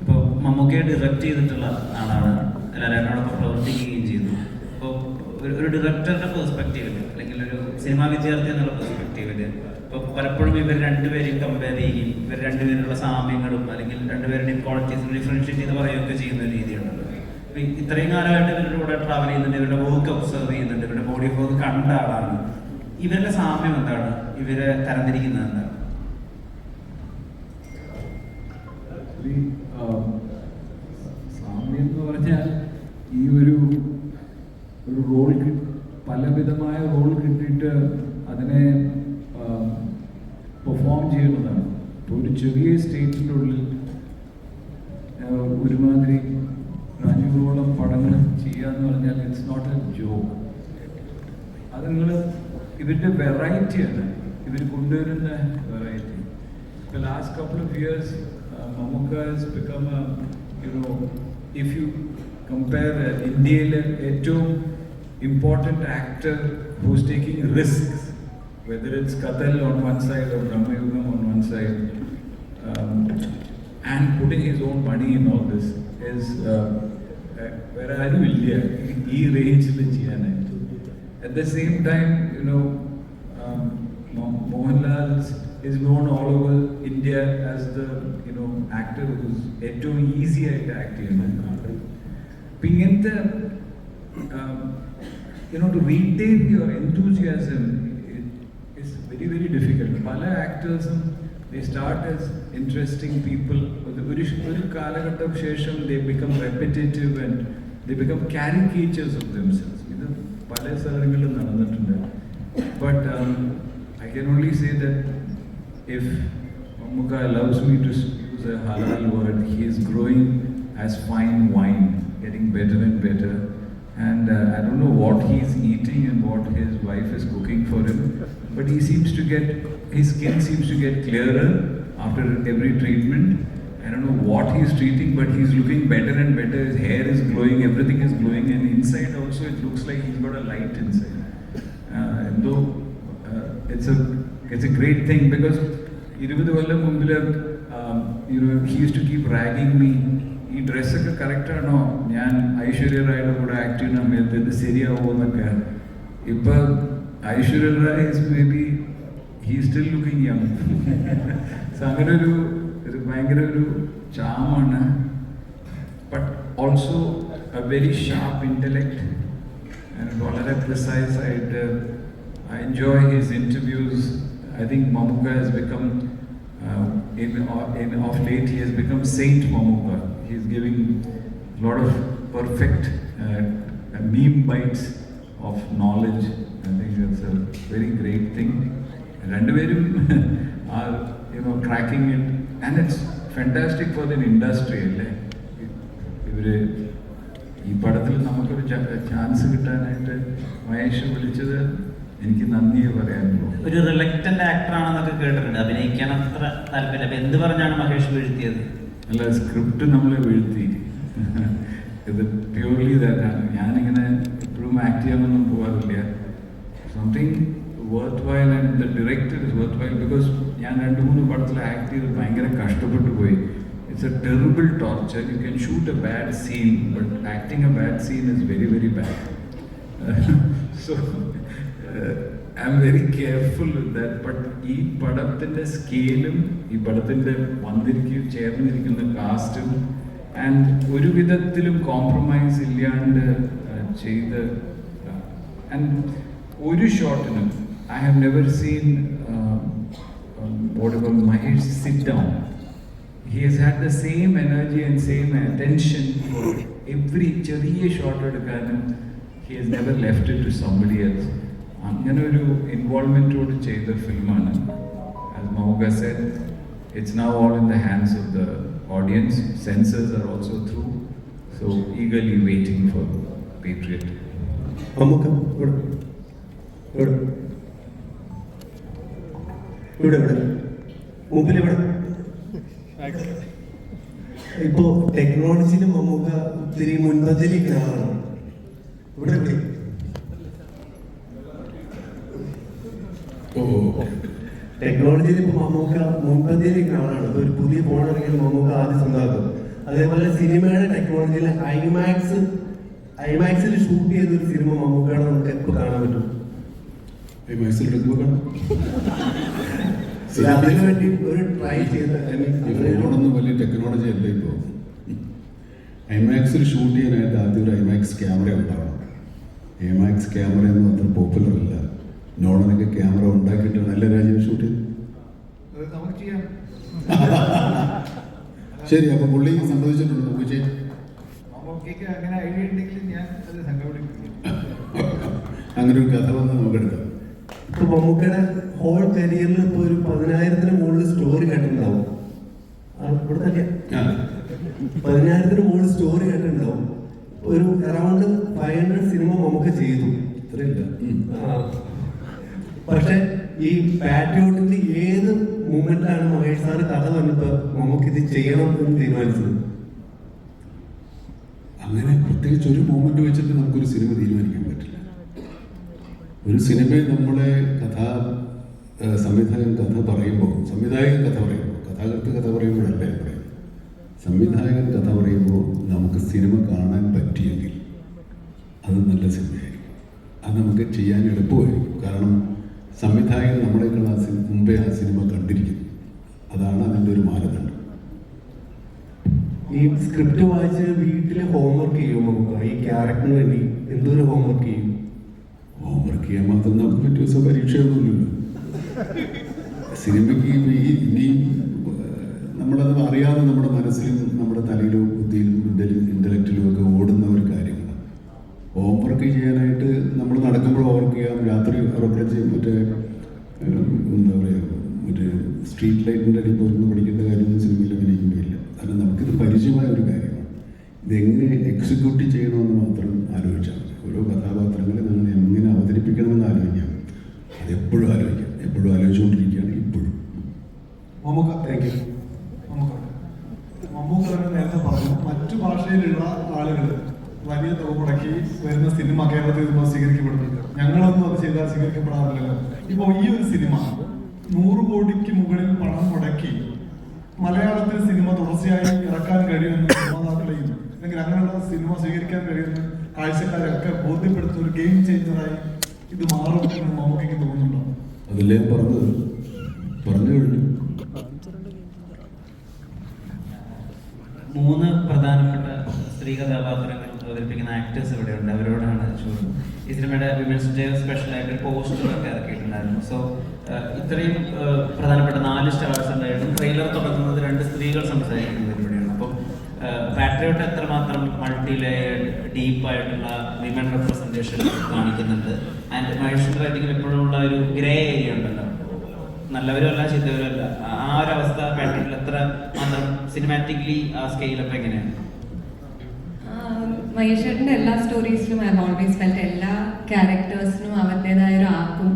ഇപ്പോൾ മമ്മൂക്കയെ ഡയറക്റ്റ് ചെയ്തിട്ടുള്ള ആളാണ്, ലാലേട്ടനോടൊപ്പം പ്രവർത്തിക്കുകയും ചെയ്തു. അപ്പോൾ ഒരു ഡയറക്ടറുടെ പെർസ്പെക്റ്റീവിൽ അല്ലെങ്കിൽ ഒരു സിനിമാ വിദ്യാർത്ഥി എന്നുള്ള പെർസ്പെക്റ്റീവിൽ ഇപ്പോൾ പലപ്പോഴും ഇവർ രണ്ടുപേരെയും കമ്പയർ ചെയ്യുകയും ഇവർ രണ്ടുപേരുള്ള സാമ്യങ്ങളും അല്ലെങ്കിൽ രണ്ടുപേരുടെയും ക്വാളിറ്റീസും ഡിഫറൻഷ്യേറ്റ് ചെയ്ത് പറയുകയൊക്കെ ചെയ്യുന്ന ഒരു രീതിയുണ്ടല്ലോ. അപ്പോൾ ഇത്രയും കാലമായിട്ട് ഇവരുടെ കൂടെ ട്രാവൽ ചെയ്യുന്നുണ്ട്, ഇവരുടെ വർക്ക് ഒബ്സർവ് ചെയ്യുന്നുണ്ട്, ഇവരുടെ ബോഡി ഓഫ് വർക്ക് കണ്ട ആളാണ്. ഇവരുടെ സാമ്യം എന്താണ്? ഇവരെ തരംതിരിക്കുന്നത് എന്താണ്? സാമ്യം എന്ന് പറഞ്ഞാൽ ഈ ഒരു റോൾ പലവിധമായ റോൾ കിട്ടിയിട്ട് അതിനെ പെർഫോം ചെയ്യുന്നതാണ്. ഇപ്പോൾ ഒരു ചെറിയ സ്റ്റേറ്റിൻ്റെ ഉള്ളിൽ ഒരുമാതിരി 500ഓളം പടങ്ങൾ ചെയ്യുക എന്ന് പറഞ്ഞാൽ ഇറ്റ്സ് നോട്ട് എ ജോക്ക്. അത് ഇവരുടെ വെറൈറ്റിയാണ്, ഇവർ കൊണ്ടുവരുന്ന variety. The last couple of years, Mammootka has become a, if you compare India's ഏറ്റവും important actor who's taking risks, whether it's Kathal on one side or Brahmayugam on one side, and putting his own money in all this, is where are you India? ഈ റേഞ്ചിൽ ചെയ്യാനായിട്ട്. At the same time, Mohanlal is known all over India as the actor ഏറ്റവും easy ആയിട്ട് act ചെയ്യുന്ന ആള്. അപ്പം ഇങ്ങനത്തെ to retain your enthusiasm is very, very difficult. പല ആക്ടേഴ്സും they start as interesting people. ഒരു കാലഘട്ടം ശേഷം they become repetitive and they become caricatures of themselves. ഇത് പല സ്ഥലങ്ങളിലും നടന്നിട്ടുണ്ട്. But I can only say that if Mammootty allows me to use a halal word, he is growing as fine wine, getting better and better. And I don't know what he's eating and what his wife is cooking for him, but his skin seems to get clearer after every treatment. I don't know what he's treating, but he's looking better and better. His hair is glowing, everything is glowing, and inside also it looks like he's got a light inside. Though it's a great thing, because 20 കൊല്ലം മുമ്പിൽ he used to keep ragging me. ഈ ഡ്രസ്സൊക്കെ കറക്റ്റാണോ, ഞാൻ ഐശ്വര്യ റായുടെ കൂടെ act ചെയ്യുന്ന സമയത്ത് ഇത് ശരിയാവോ എന്നൊക്കെ. ഇപ്പം Aishwarya Rai is may be he still looking young. So അങ്ങനെ ഒരു ഭയങ്കര ഒരു ചാമാണ്. But also a very sharp intellect and വളരെ പ്രിസൈസ് ആയിട്ട്. I enjoy his interviews. I think Mammootty has become of late he has become Saint Mammootty. He is giving a lot of perfect meme bites of knowledge. I think that's a very great thing. Renduverum are cracking it, and it's fantastic for the industry. ഇവര് ഈ പടത്തിൽ നമുക്കൊരു chance കിട്ടാനായിട്ട് മഹേഷ് വിളിച്ചത് എനിക്ക് നന്ദിയെ പറയാനുള്ളൂ. ഒരു reluctant actor ആണെന്നൊക്കെ കേട്ടിട്ടുണ്ട്, അഭിനയിക്കാൻ അത്ര താല്പര്യം. അപ്പൊ എന്ത് പറഞ്ഞാണ് മഹേഷ് വീഴ്ത്തിയത്? അല്ല, സ്ക്രിപ്റ്റ് നമ്മളെ വീഴ്ത്തി. ഇത് പ്യൂർലി ഇതാണ്. ഞാനിങ്ങനെ എപ്പോഴും ആക്ട് ചെയ്യാനൊന്നും പോകാറില്ല. Something worth while and the director is worth while, because ഞാൻ 2-3 പടത്തിൽ ആക്ട് ചെയ്ത് ഭയങ്കര കഷ്ടപ്പെട്ടു പോയി. It's a terrible torture. You can shoot a bad scene, but acting a bad scene is very very bad. So I'm very careful with that. But ഈ പടത്തിൻ്റെ സ്കെയിലും ഈ പടത്തിൻ്റെ ചേർന്നിരിക്കുന്ന കാസ്റ്റും ആൻഡ് ഒരു വിധത്തിലും കോംപ്രമൈസ് ഇല്ലാണ്ട് ചെയ്ത്, ആൻഡ് ഒരു ഷോട്ടിനും I have never seen Mahesh sit down. He has had the same energy and same attention for every ചെറിയ ഷോട്ട് എടുക്കാനും. He has never left it to somebody else. അങ്ങനെ ഒരു ഇൻവോൾവ്മെൻറ്റോട് ചെയ്ത ഫിലിമാണ്. As Mammootty said, it's now all in the hands of the audience. Censors are also through, so eagerly waiting for Patriot. Mammootty, ഇപ്പോ ടെക്നോളജിയിലും Mammootty ഒത്തിരി മുൻപന്തിരിക്കുന്ന ആളാണ്. ഇവിടെ ടെക്നോളജിയിൽ ഇപ്പോൾ Mammootty മുൻപന്തിരിക്കുന്ന ആളാണ്. ഒരു പുതിയ ഫോൺ ഇറങ്ങിയാൽ Mammootty ആദ്യം സ്വന്തമാക്കും. അതേപോലെ സിനിമയുടെ ടെക്നോളജിയിൽ ഐമാക്സിൽ ഷൂട്ട് ചെയ്തൊരു സിനിമ Mammoottyയാണ് നമുക്ക് എപ്പോൾ കാണാൻ പറ്റും. അതിനുവേണ്ടി ഒരു ട്രൈ ചെയ്ത് ഫോണൊന്നും വലിയ ടെക്നോളജി അല്ല. ഇപ്പോൾ ഐമാക്സിൽ ഷൂട്ട് ചെയ്യാനായിട്ട് ആദ്യം ഒരു ഐമാക്സ് ക്യാമറ ഉണ്ടാവണം. ഐമാക്സ് ക്യാമറയൊന്നും അത്ര പോപ്പുലർ അല്ല. നോളനൊക്കെ ക്യാമറ ഉണ്ടാക്കിയിട്ടാണ് എല്ലാ രാജ്യവും ഷൂട്ട് ചെയ്ത്. ശരി, അപ്പൊ പുള്ളി സമ്മതിച്ചിട്ടുണ്ട്. നമുക്ക് ചെയ്യാം. അങ്ങനെ ഒരു കഥ വന്ന് നമുക്കെടുക്കാം. ഇപ്പൊ Mammoottyയുടെ ഹോൾ കരിയറിൽ ഇപ്പൊ ഒരു 10,000-ന് മുകളിൽ സ്റ്റോറി കേട്ടിട്ടുണ്ടാവും. ഇവിടെ തന്നെ 10,000-ന് മുകളിൽ സ്റ്റോറി കേട്ടിട്ടുണ്ടാവും. ഒരു അറൗണ്ട് 500 സിനിമ Mammootty ചെയ്തു. ഇത്രയില്ല. പക്ഷെ ഈ പാട്രിയോട്ടിന്റെ ഏത് മൂമെന്റിലാണ് മഹേഷ് സാറ് കഥ വന്നപ്പോ Mammootty ഇത് ചെയ്യണം എന്ന് തീരുമാനിച്ചത്? അങ്ങനെ പ്രത്യേകിച്ച് ഒരു മൂമെന്റ് വെച്ചിട്ട് നമുക്കൊരു സിനിമ തീരുമാനിക്കാൻ പറ്റില്ല. ഒരു സിനിമയിൽ നമ്മളെ സംവിധായകൻ കഥ പറയുമ്പോൾ കഥാകൃത്ത് കഥ പറയുമ്പോഴല്ല പറയുന്നത്. സംവിധായകൻ കഥ പറയുമ്പോൾ നമുക്ക് സിനിമ കാണാൻ പറ്റിയെങ്കിൽ അത് നല്ല സിനിമയായിരിക്കും. അത് നമുക്ക് ചെയ്യാൻ എളുപ്പമായിരിക്കും. കാരണം സംവിധായകൻ നമ്മളെക്കാൾ മുമ്പേ ആ സിനിമ കണ്ടിരിക്കുന്നു. അതാണ് അതിൻ്റെ ഒരു മാനദണ്ഡം. ഈ സ്ക്രിപ്റ്റ് വായിച്ച് വീട്ടിൽ ഹോംവർക്ക് ചെയ്യും നമുക്ക് ഈ ക്യാരക്ടറിന് വേണ്ടി എന്തോരം ഹോംവർക്ക് ചെയ്യും? ഹോംവർക്ക് ചെയ്യാൻ മാത്രം നമുക്ക് പറ്റിയ ദിവസം പരീക്ഷയൊന്നുമില്ലല്ലോ. സിനിമയ്ക്ക് ഇനി നമ്മളത് അറിയാതെ നമ്മുടെ മനസ്സിലും നമ്മുടെ തലയിലും ബുദ്ധിയിലും ഇന്റലക്റ്റിലും ഒക്കെ ഓടുന്ന ഒരു കാര്യങ്ങളാണ്. ഹോംവർക്ക് ചെയ്യാനായിട്ട് നമ്മൾ നടക്കുമ്പോൾ വർക്ക് ചെയ്യാം, രാത്രി ഉറക്കം ചെയ്യും. മറ്റേ എന്താ പറയുക, മറ്റേ സ്ട്രീറ്റ് ലൈറ്റിൻ്റെ അടിയിൽ പോയിരുന്നു പഠിക്കേണ്ട കാര്യമൊന്നും സിനിമയിൽ അഭിനയിക്കുമ്പോഴില്ല. കാരണം നമുക്കിത് പരിചയമായ ഒരു കാര്യമാണ്. ഇതെങ്ങനെ എക്സിക്യൂട്ട് ചെയ്യണമെന്ന് മാത്രം ആലോചിച്ചാൽ മതി. ഓരോ കഥാപാത്രങ്ങളെ നമ്മൾ എങ്ങനെ അവതരിപ്പിക്കണമെന്ന് ആലോചിക്കാം. അതെപ്പോഴും ആലോചിക്കാം, എപ്പോഴും ആലോചിച്ചുകൊണ്ടിരിക്കുകയാണ് ഇപ്പോഴും. Thank you. മമ്മൂക്ക തന്നെ നേരത്തെ പറഞ്ഞു, മറ്റു ഭാഷയിലുള്ള ആളുകൾ വലിയ തുക മുടക്കി വരുന്ന സിനിമ കേരളത്തിൽ ഇപ്പോൾ സ്വീകരിക്കപ്പെടുന്നുണ്ട്. ഞങ്ങളൊന്നും അത് ചെയ്താൽ സ്വീകരിക്കപ്പെടാറില്ലല്ലോ. ഇപ്പോൾ ഈ ഒരു സിനിമ 100 കോടിക്ക് മുകളിൽ പണം മുടക്കി മലയാളത്തിൽ സിനിമ തുടർച്ചയായി ഇറക്കാൻ കഴിയുമെന്ന് നിർമ്മാതാക്കളെയും അല്ലെങ്കിൽ അങ്ങനെയുള്ള സിനിമ സ്വീകരിക്കാൻ കഴിയുന്ന കാഴ്ചക്കാരെയൊക്കെ ബോധ്യപ്പെടുത്തുന്ന ഒരു ഗെയിം ചേഞ്ചറായി ഇത് മാറും എന്ന് മമ്മൂക്കയ്ക്ക് തോന്നുന്നുണ്ടോ? അതല്ലേ പറഞ്ഞു കഴിഞ്ഞു. 3 പ്രധാനപ്പെട്ട സ്ത്രീ കഥാപാത്രങ്ങൾ അവതരിപ്പിക്കുന്ന ആക്ടേഴ്സ് ഇവിടെയുണ്ട്. അവരോടാണ് ചോദിച്ചത്. ഈ സിനിമയുടെ വിമൻസ് ഡേ സ്പെഷ്യലായിട്ട് പോസ്റ്ററൊക്കെ ഇറക്കിയിട്ടുണ്ടായിരുന്നു. സോ ഇത്രയും പ്രധാനപ്പെട്ട 4 സ്റ്റാർസ് ഉണ്ടായിട്ടും ട്രെയിലർ തുടങ്ങുന്നത് 2 സ്ത്രീകൾ സംസാരിക്കുന്നത് ഇവിടെയാണ്. അപ്പം പാട്രിയോട്ട് എത്രമാത്രം മൾട്ടി ലെയർഡ് ഡീപ്പായിട്ടുള്ള വിമൻ റെപ്രസെൻറ്റേഷൻ കാണിക്കുന്നുണ്ട്. ആൻഡ് മഹേഷിൻ്റെ റൈറ്റിങ്ങിൽ എപ്പോഴും ഉള്ള ഒരു ഗ്രേ ഏരിയ ഉണ്ടല്ലോ, നല്ലവരും അല്ല ചീത്തവരും അല്ല. ആ ഒരു അവസ്ഥ പാട്രിയോട്ടിൽ എത്ര മാത്രം സിനിമാറ്റിക്കലി ആ സ്കെയിലപ്പ് എങ്ങനെയാണ്? മഹേഷേട്ടൻ്റെ എല്ലാ സ്റ്റോറീസിലും ഐ ഹാവ് ഓൾവേസ് ഫെൽറ്റ് എല്ലാ ക്യാരക്ടേഴ്സിനും അവരുടേതായ ഒരു ആർക്കും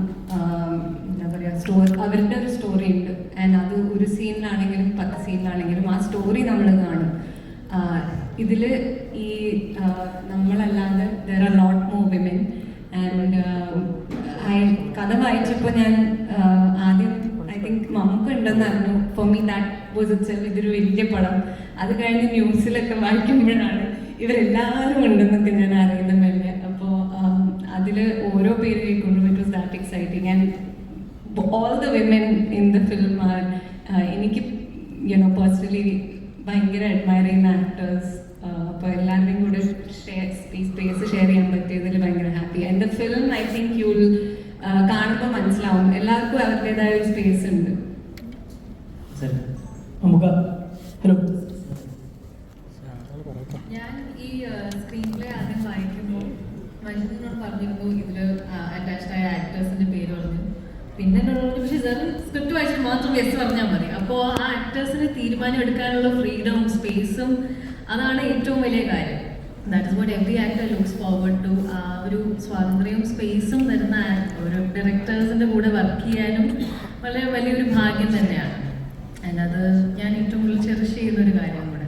എന്താ പറയുക അവരുടെ ഒരു സ്റ്റോറി ഉണ്ട്. ആൻഡ് അത് ഒരു സീനിലാണെങ്കിലും 10 സീനിലാണെങ്കിലും ആ സ്റ്റോറി നമ്മൾ കാണും. ഇതിൽ ഈ നമ്മളല്ലാതെ there are lot more women. And കഥ വായിച്ചപ്പോൾ ഞാൻ ആദ്യം ഐ തിങ്ക് മമ്മൂക്ക ഉണ്ടെന്ന് for me that was itself ഇതൊരു വലിയ പടം. അത് കഴിഞ്ഞ് ന്യൂസിലൊക്കെ വായിക്കുമ്പോഴാണ് ഇവരെല്ലാവരും ഉണ്ടെന്നൊക്കെ ഞാൻ അറിയുന്നത് തന്നെ. അപ്പോൾ അതിൽ ഓരോ പേര് കേൾക്കുമ്പോഴും it was that exciting. And all the women in the film are എനിക്ക് പേഴ്സണലി ഭയങ്കര അഡ്മയർ ചെയ്യുന്ന ആക്ടേഴ്സ്. അപ്പോൾ എല്ലാവരുടെയും കൂടെ സ്പേസ് ഷെയർ ചെയ്യാൻ പറ്റിയതിൽ ഭയങ്കര happy. And the film I think you will കാണുമ്പോൾ മനസ്സിലാവും എല്ലാവർക്കും അവരുടേതായ ഒരു സ്പേസ് ഉണ്ട്. ഹലോ, ഞാൻ ഈ സ്ക്രീൻ പ്ലേ ആദ്യം വായിക്കുമ്പോൾ മനുഷ്യനോട് പറഞ്ഞിരുന്നു ഇതിൽ അറ്റാച്ച്ഡ് ആയ ആക്ടേഴ്സിന്റെ പേര് പറഞ്ഞു. പിന്നെ പക്ഷേ സ്ക്രിപ്റ്റ് വായിച്ചിട്ട് മാത്രം യെസ് പറഞ്ഞാൽ മതി. അപ്പോൾ ആ ആക്ടേഴ്സിന് തീരുമാനം എടുക്കാനുള്ള ഫ്രീഡവും സ്പേസും അതാണ് ഏറ്റവും വലിയ കാര്യം. That is what every actor looks forward to. ആ ഒരു സ്വാതന്ത്ര്യവും സ്പേസും തരുന്ന ഒരു ഡയറക്ടേഴ്സിന്റെ കൂടെ വർക്ക് ചെയ്യാനും വളരെ വലിയൊരു ഭാഗ്യം തന്നെയാണ്. ആൻഡ് അത് ഞാൻ ഏറ്റവും കൂടുതൽ ചെറിഷ് ചെയ്യുന്ന ഒരു കാര്യം കൂടെ.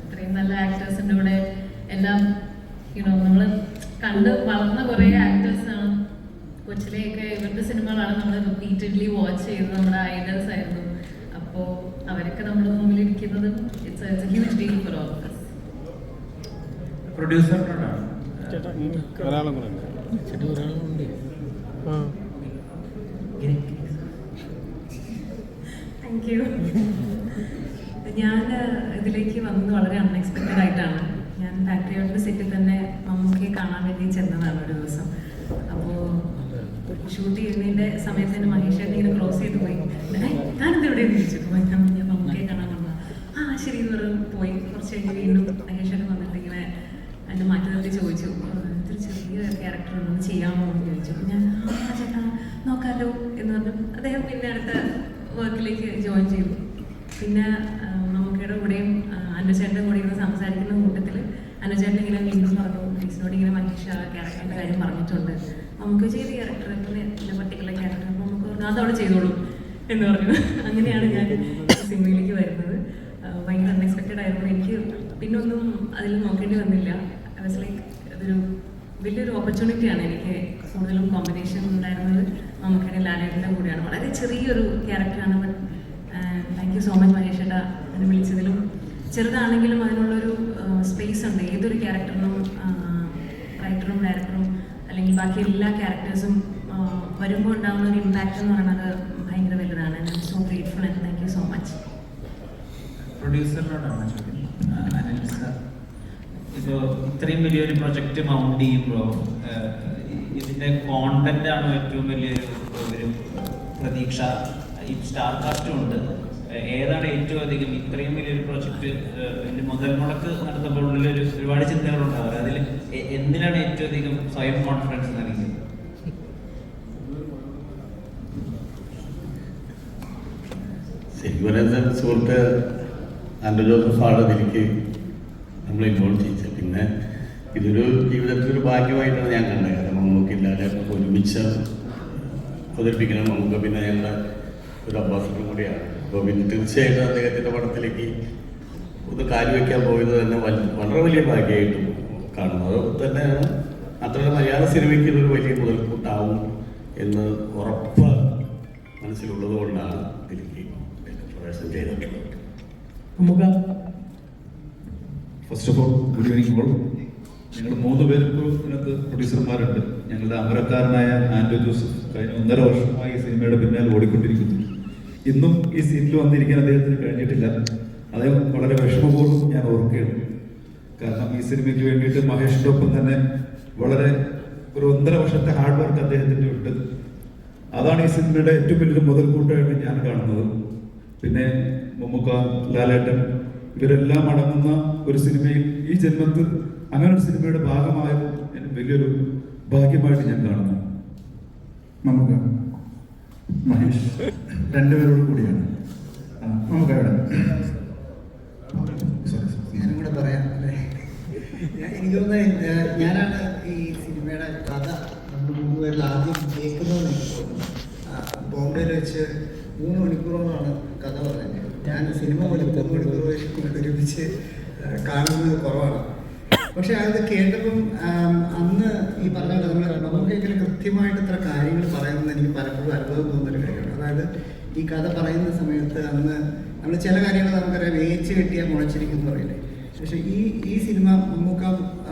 ഇത്രയും നല്ല ആക്ടേഴ്സിൻ്റെ കൂടെ എല്ലാം നമ്മൾ കണ്ട് വളർന്ന കുറേ ആക്ടേഴ്സാണ്. കൊച്ചിലെയൊക്കെ ഇവരുടെ സിനിമകളാണ് നമ്മൾ റിപ്പീറ്റഡ്ലി വാച്ച് ചെയ്തത്, നമ്മുടെ ഐഡൽസ് ആയിരുന്നു. അപ്പോൾ അവരൊക്കെ നമ്മുടെ മുമ്പിലിരിക്കുന്നത് it's a huge deal for all of us. പ്രൊഡ്യൂസറിനോടാണ് താങ്ക് യു. ഞാൻ ഇതിലേക്ക് വന്നത് വളരെ അൺഎക്സ്പെക്റ്റഡ് ആയിട്ടാണ്. ഞാൻ പാട്രിയോട്ടിൻ്റെ സെറ്റിൽ തന്നെ മമ്മൂക്കയെ കാണാൻ വേണ്ടി ചെന്നതാണ് ഒരു ദിവസം. അപ്പോൾ ഷൂട്ട് ചെയ്യുന്നതിൻ്റെ സമയത്ത് തന്നെ മഹേഷേട്ടൻ ഇങ്ങനെ ക്രോസ് ചെയ്ത് പോയി. ഞാനിത് എവിടെ ചോദിച്ചു, ഞാൻ മമ്മൂക്കയെ കാണാൻ വന്നത്. ശരി എന്ന് പറഞ്ഞ് പോയി. കുറച്ച് കഴിഞ്ഞ് വീണ്ടും മഹേഷേട്ടൻ വന്നിട്ട് ഇങ്ങനെ എൻ്റെ മാറ്റി നിർത്തി ചോദിച്ചു, ഇതൊരു ചെറിയ ക്യാരക്ടർ ഒന്നും ചെയ്യാമോ എന്ന് ചോദിച്ചു. ഞാൻ ചേട്ടാ നോക്കാമല്ലോ എന്ന് പറഞ്ഞു. അദ്ദേഹം പിന്നെ അടുത്ത വർക്കിലേക്ക് ജോയിൻ ചെയ്തു. പിന്നെ മമ്മൂക്കയുടെ കൂടെയും അനുചേട്ടൻ്റെ കൂടെ ഇങ്ങനെ സംസാരിക്കുന്ന കൂട്ടത്തിൽ അനുചേട്ടൻ ഇങ്ങനെ വീണ്ടും പറഞ്ഞു, പ്ലീസിനോട് ഇങ്ങനെ മനുഷ്യ ക്യാരക്ടറിൻ്റെ കാര്യം പറഞ്ഞിട്ടുണ്ട്, നമുക്ക് ചെയ്ത ക്യാരക്ടർ പിന്നെ പർട്ടിക്കുലർ ക്യാരക്ടർ അപ്പോൾ നമുക്ക് പറഞ്ഞു അതവിടെ ചെയ്തോളൂ എന്ന് പറഞ്ഞു. അങ്ങനെയാണ് ഞാൻ സിനിമയിലേക്ക് വരുന്നത്. ഭയങ്കര അൺഎക്സ്പെക്റ്റഡ് ആയിരുന്നു. എനിക്ക് പിന്നെ ഒന്നും അതിൽ നോക്കേണ്ടി വന്നില്ല. ഐ വാസ് ലൈക്ക് അതൊരു വലിയൊരു ഓപ്പർച്യൂണിറ്റിയാണ്. എനിക്ക് കൂടുതലും കോമ്പിനേഷൻ ഉണ്ടായിരുന്നത് മമ്മൂക്കയുടെ ലാലേട്ടൻ്റെ കൂടെയാണ്. വളരെ ചെറിയൊരു ക്യാരക്ടറാണ്. But thank you so much മഹേഷേട്ടാ അതിനെ വിളിച്ചതിലും. ചെറുതാണെങ്കിലും അതിനുള്ളൊരു സ്പേസ് ഉണ്ട്. ഏതൊരു ക്യാരക്ടറിനും റൈറ്ററും ഡയറക്ടറും അല്ലെങ്കിൽ ബാക്കി എല്ലാ ക്യാരക്ടേഴ്സും വരുമ്പോൾ ഉണ്ടാകുന്ന ഒരു ഇമ്പാക്റ്റ് എന്ന് പറയുന്നത് ഭയങ്കര വലുതാണ്. I am so grateful and thank you so much. പ്രൊഡ്യൂസറിനോടാണ് ചോദിക്കുന്നത്. അനിൽ സാർ, ഇപ്പോൾ ഇത്രയും വലിയൊരു പ്രൊജക്റ്റ് മൗണ്ട് ചെയ്യുമ്പോൾ ഇതിന്റെ കോണ്ടന്റ് ആണോ ഏറ്റവും വലിയൊരു ഒരു പ്രതീക്ഷ? ഈ സ്റ്റാർ കാസ്റ്റും ഉണ്ട്. ഏതാണ് ഏറ്റവും അധികം ഇത്രയും വലിയൊരു പ്രൊജക്റ്റ് മുതൽ മുടക്ക് നടത്തുമ്പോൾ ഒരുപാട് ചിന്തകളുണ്ടാവും. അതിൽ എന്തിനാണ് ഏറ്റവും അധികം സ്വയം കോൺഫിഡൻസ് നൽകിയത്? ശരിക്കും സുഹൃത്ത് ആൻഡ്രൂ ജോസഫാണ് എനിക്ക് നമ്മൾ ഇൻവോൾവ് ചെയ്യിച്ചത്. പിന്നെ ഇതൊരു ജീവിതത്തിലൊരു ഭാഗ്യമായിട്ടാണ് ഞാൻ കണ്ടത്. കാരണം നമുക്കില്ലാതെ ഒരുമിച്ച് അവതരിപ്പിക്കണം. നമുക്ക് പിന്നെ ഞങ്ങളുടെ ഒരു അംബാസിഡറും കൂടിയാണ്. അപ്പോൾ പിന്നെ തീർച്ചയായിട്ടും അദ്ദേഹത്തിൻ്റെ പടത്തിലേക്ക് ഒന്ന് കാലുവയ്ക്കാൻ പോയത് തന്നെ വളരെ വലിയ ഭാഗ്യമായിട്ടും കാണുന്നു. അത് തന്നെയാണ് മാത്രമല്ല മലയാള സിനിമയ്ക്ക് ഇതൊരു വലിയ മുതൽക്കൂട്ടാവും എന്ന് ഉറപ്പ് മനസ്സിലുള്ളത് കൊണ്ടാണ് ഇതിലേക്ക് പ്രവേശനം ചെയ്തിട്ടുള്ളത്. First of all good evening all. ഞങ്ങൾ 3 പേരും ഇതിനകത്ത് പ്രൊഡ്യൂസർമാരുണ്ട്. ഞങ്ങളുടെ അമരക്കാരനായ ആൻഡ്രൂ ജോസഫ് കഴിഞ്ഞ 1.5 വർഷമായി ഈ സിനിമയുടെ പിന്നാലെ ഓടിക്കൊണ്ടിരിക്കുന്നു. ഇന്നും ഈ സീറ്റിൽ വന്നിരിക്കാൻ അദ്ദേഹത്തിന് കഴിഞ്ഞിട്ടില്ല. അദ്ദേഹം വളരെ വിഷമപൂർവ്വം ഞാൻ ഓർക്കുകയാണ്. കാരണം ഈ സിനിമയ്ക്ക് വേണ്ടിയിട്ട് മഹേഷിൻ്റെ ഒപ്പം തന്നെ വളരെ ഒരു 1.5 വർഷത്തെ ഹാർഡ് വർക്ക് അദ്ദേഹത്തിൻ്റെ ഉണ്ട്. അതാണ് ഈ സിനിമയുടെ ഏറ്റവും വലിയൊരു മുതൽക്കൂട്ടായിട്ട് ഞാൻ കാണുന്നത്. പിന്നെ മമ്മൂക്ക, ലാലേട്ടൻ ഇവരെല്ലാം അടങ്ങുന്ന ഒരു സിനിമയിൽ ഈ ജന്മത്തിൽ അങ്ങനെ ഒരു സിനിമയുടെ ഭാഗമായത് വലിയൊരു ഭാഗ്യമായിട്ട് ഞാൻ കാണുന്നു. നമുക്ക് മഹേഷ് രണ്ടുപേരോട് കൂടിയാണ്. നമുക്ക് അവിടെ ഞാനും കൂടെ പറയാം അല്ലേ. എനിക്ക് തോന്നുന്നത് ഞാനാണ് ഈ സിനിമയുടെ കഥ നമ്മൾ 3 പേരിൽ ആദ്യം കേൾക്കുന്നതെന്ന് എനിക്ക് തോന്നുന്നു. ബോംബെയിൽ വെച്ച് 3 മണിക്കൂറോളാണ് കഥ പറഞ്ഞത്. ഞാൻ സിനിമ പോലെ 3 മണിക്കൂർ ഒരുമിച്ച് കാണുന്നത് കുറവാണ്. പക്ഷെ അത് കേട്ടപ്പം അന്ന് ഈ പറഞ്ഞ നമുക്കെങ്കിലും കൃത്യമായിട്ട് ഇത്ര കാര്യങ്ങൾ പറയുന്നത് എനിക്ക് പലപ്പോഴും അത്ഭുതം തോന്നുന്നൊരു കാര്യമാണ്. അതായത് ഈ കഥ പറയുന്ന സമയത്ത് അന്ന് നമ്മൾ ചില കാര്യങ്ങൾ നമുക്കറിയാം, വേച്ച് കെട്ടിയാൽ മുളച്ചിരിക്കുന്നു പറയില്ലേ. പക്ഷെ ഈ സിനിമ മമ്മൂക്ക,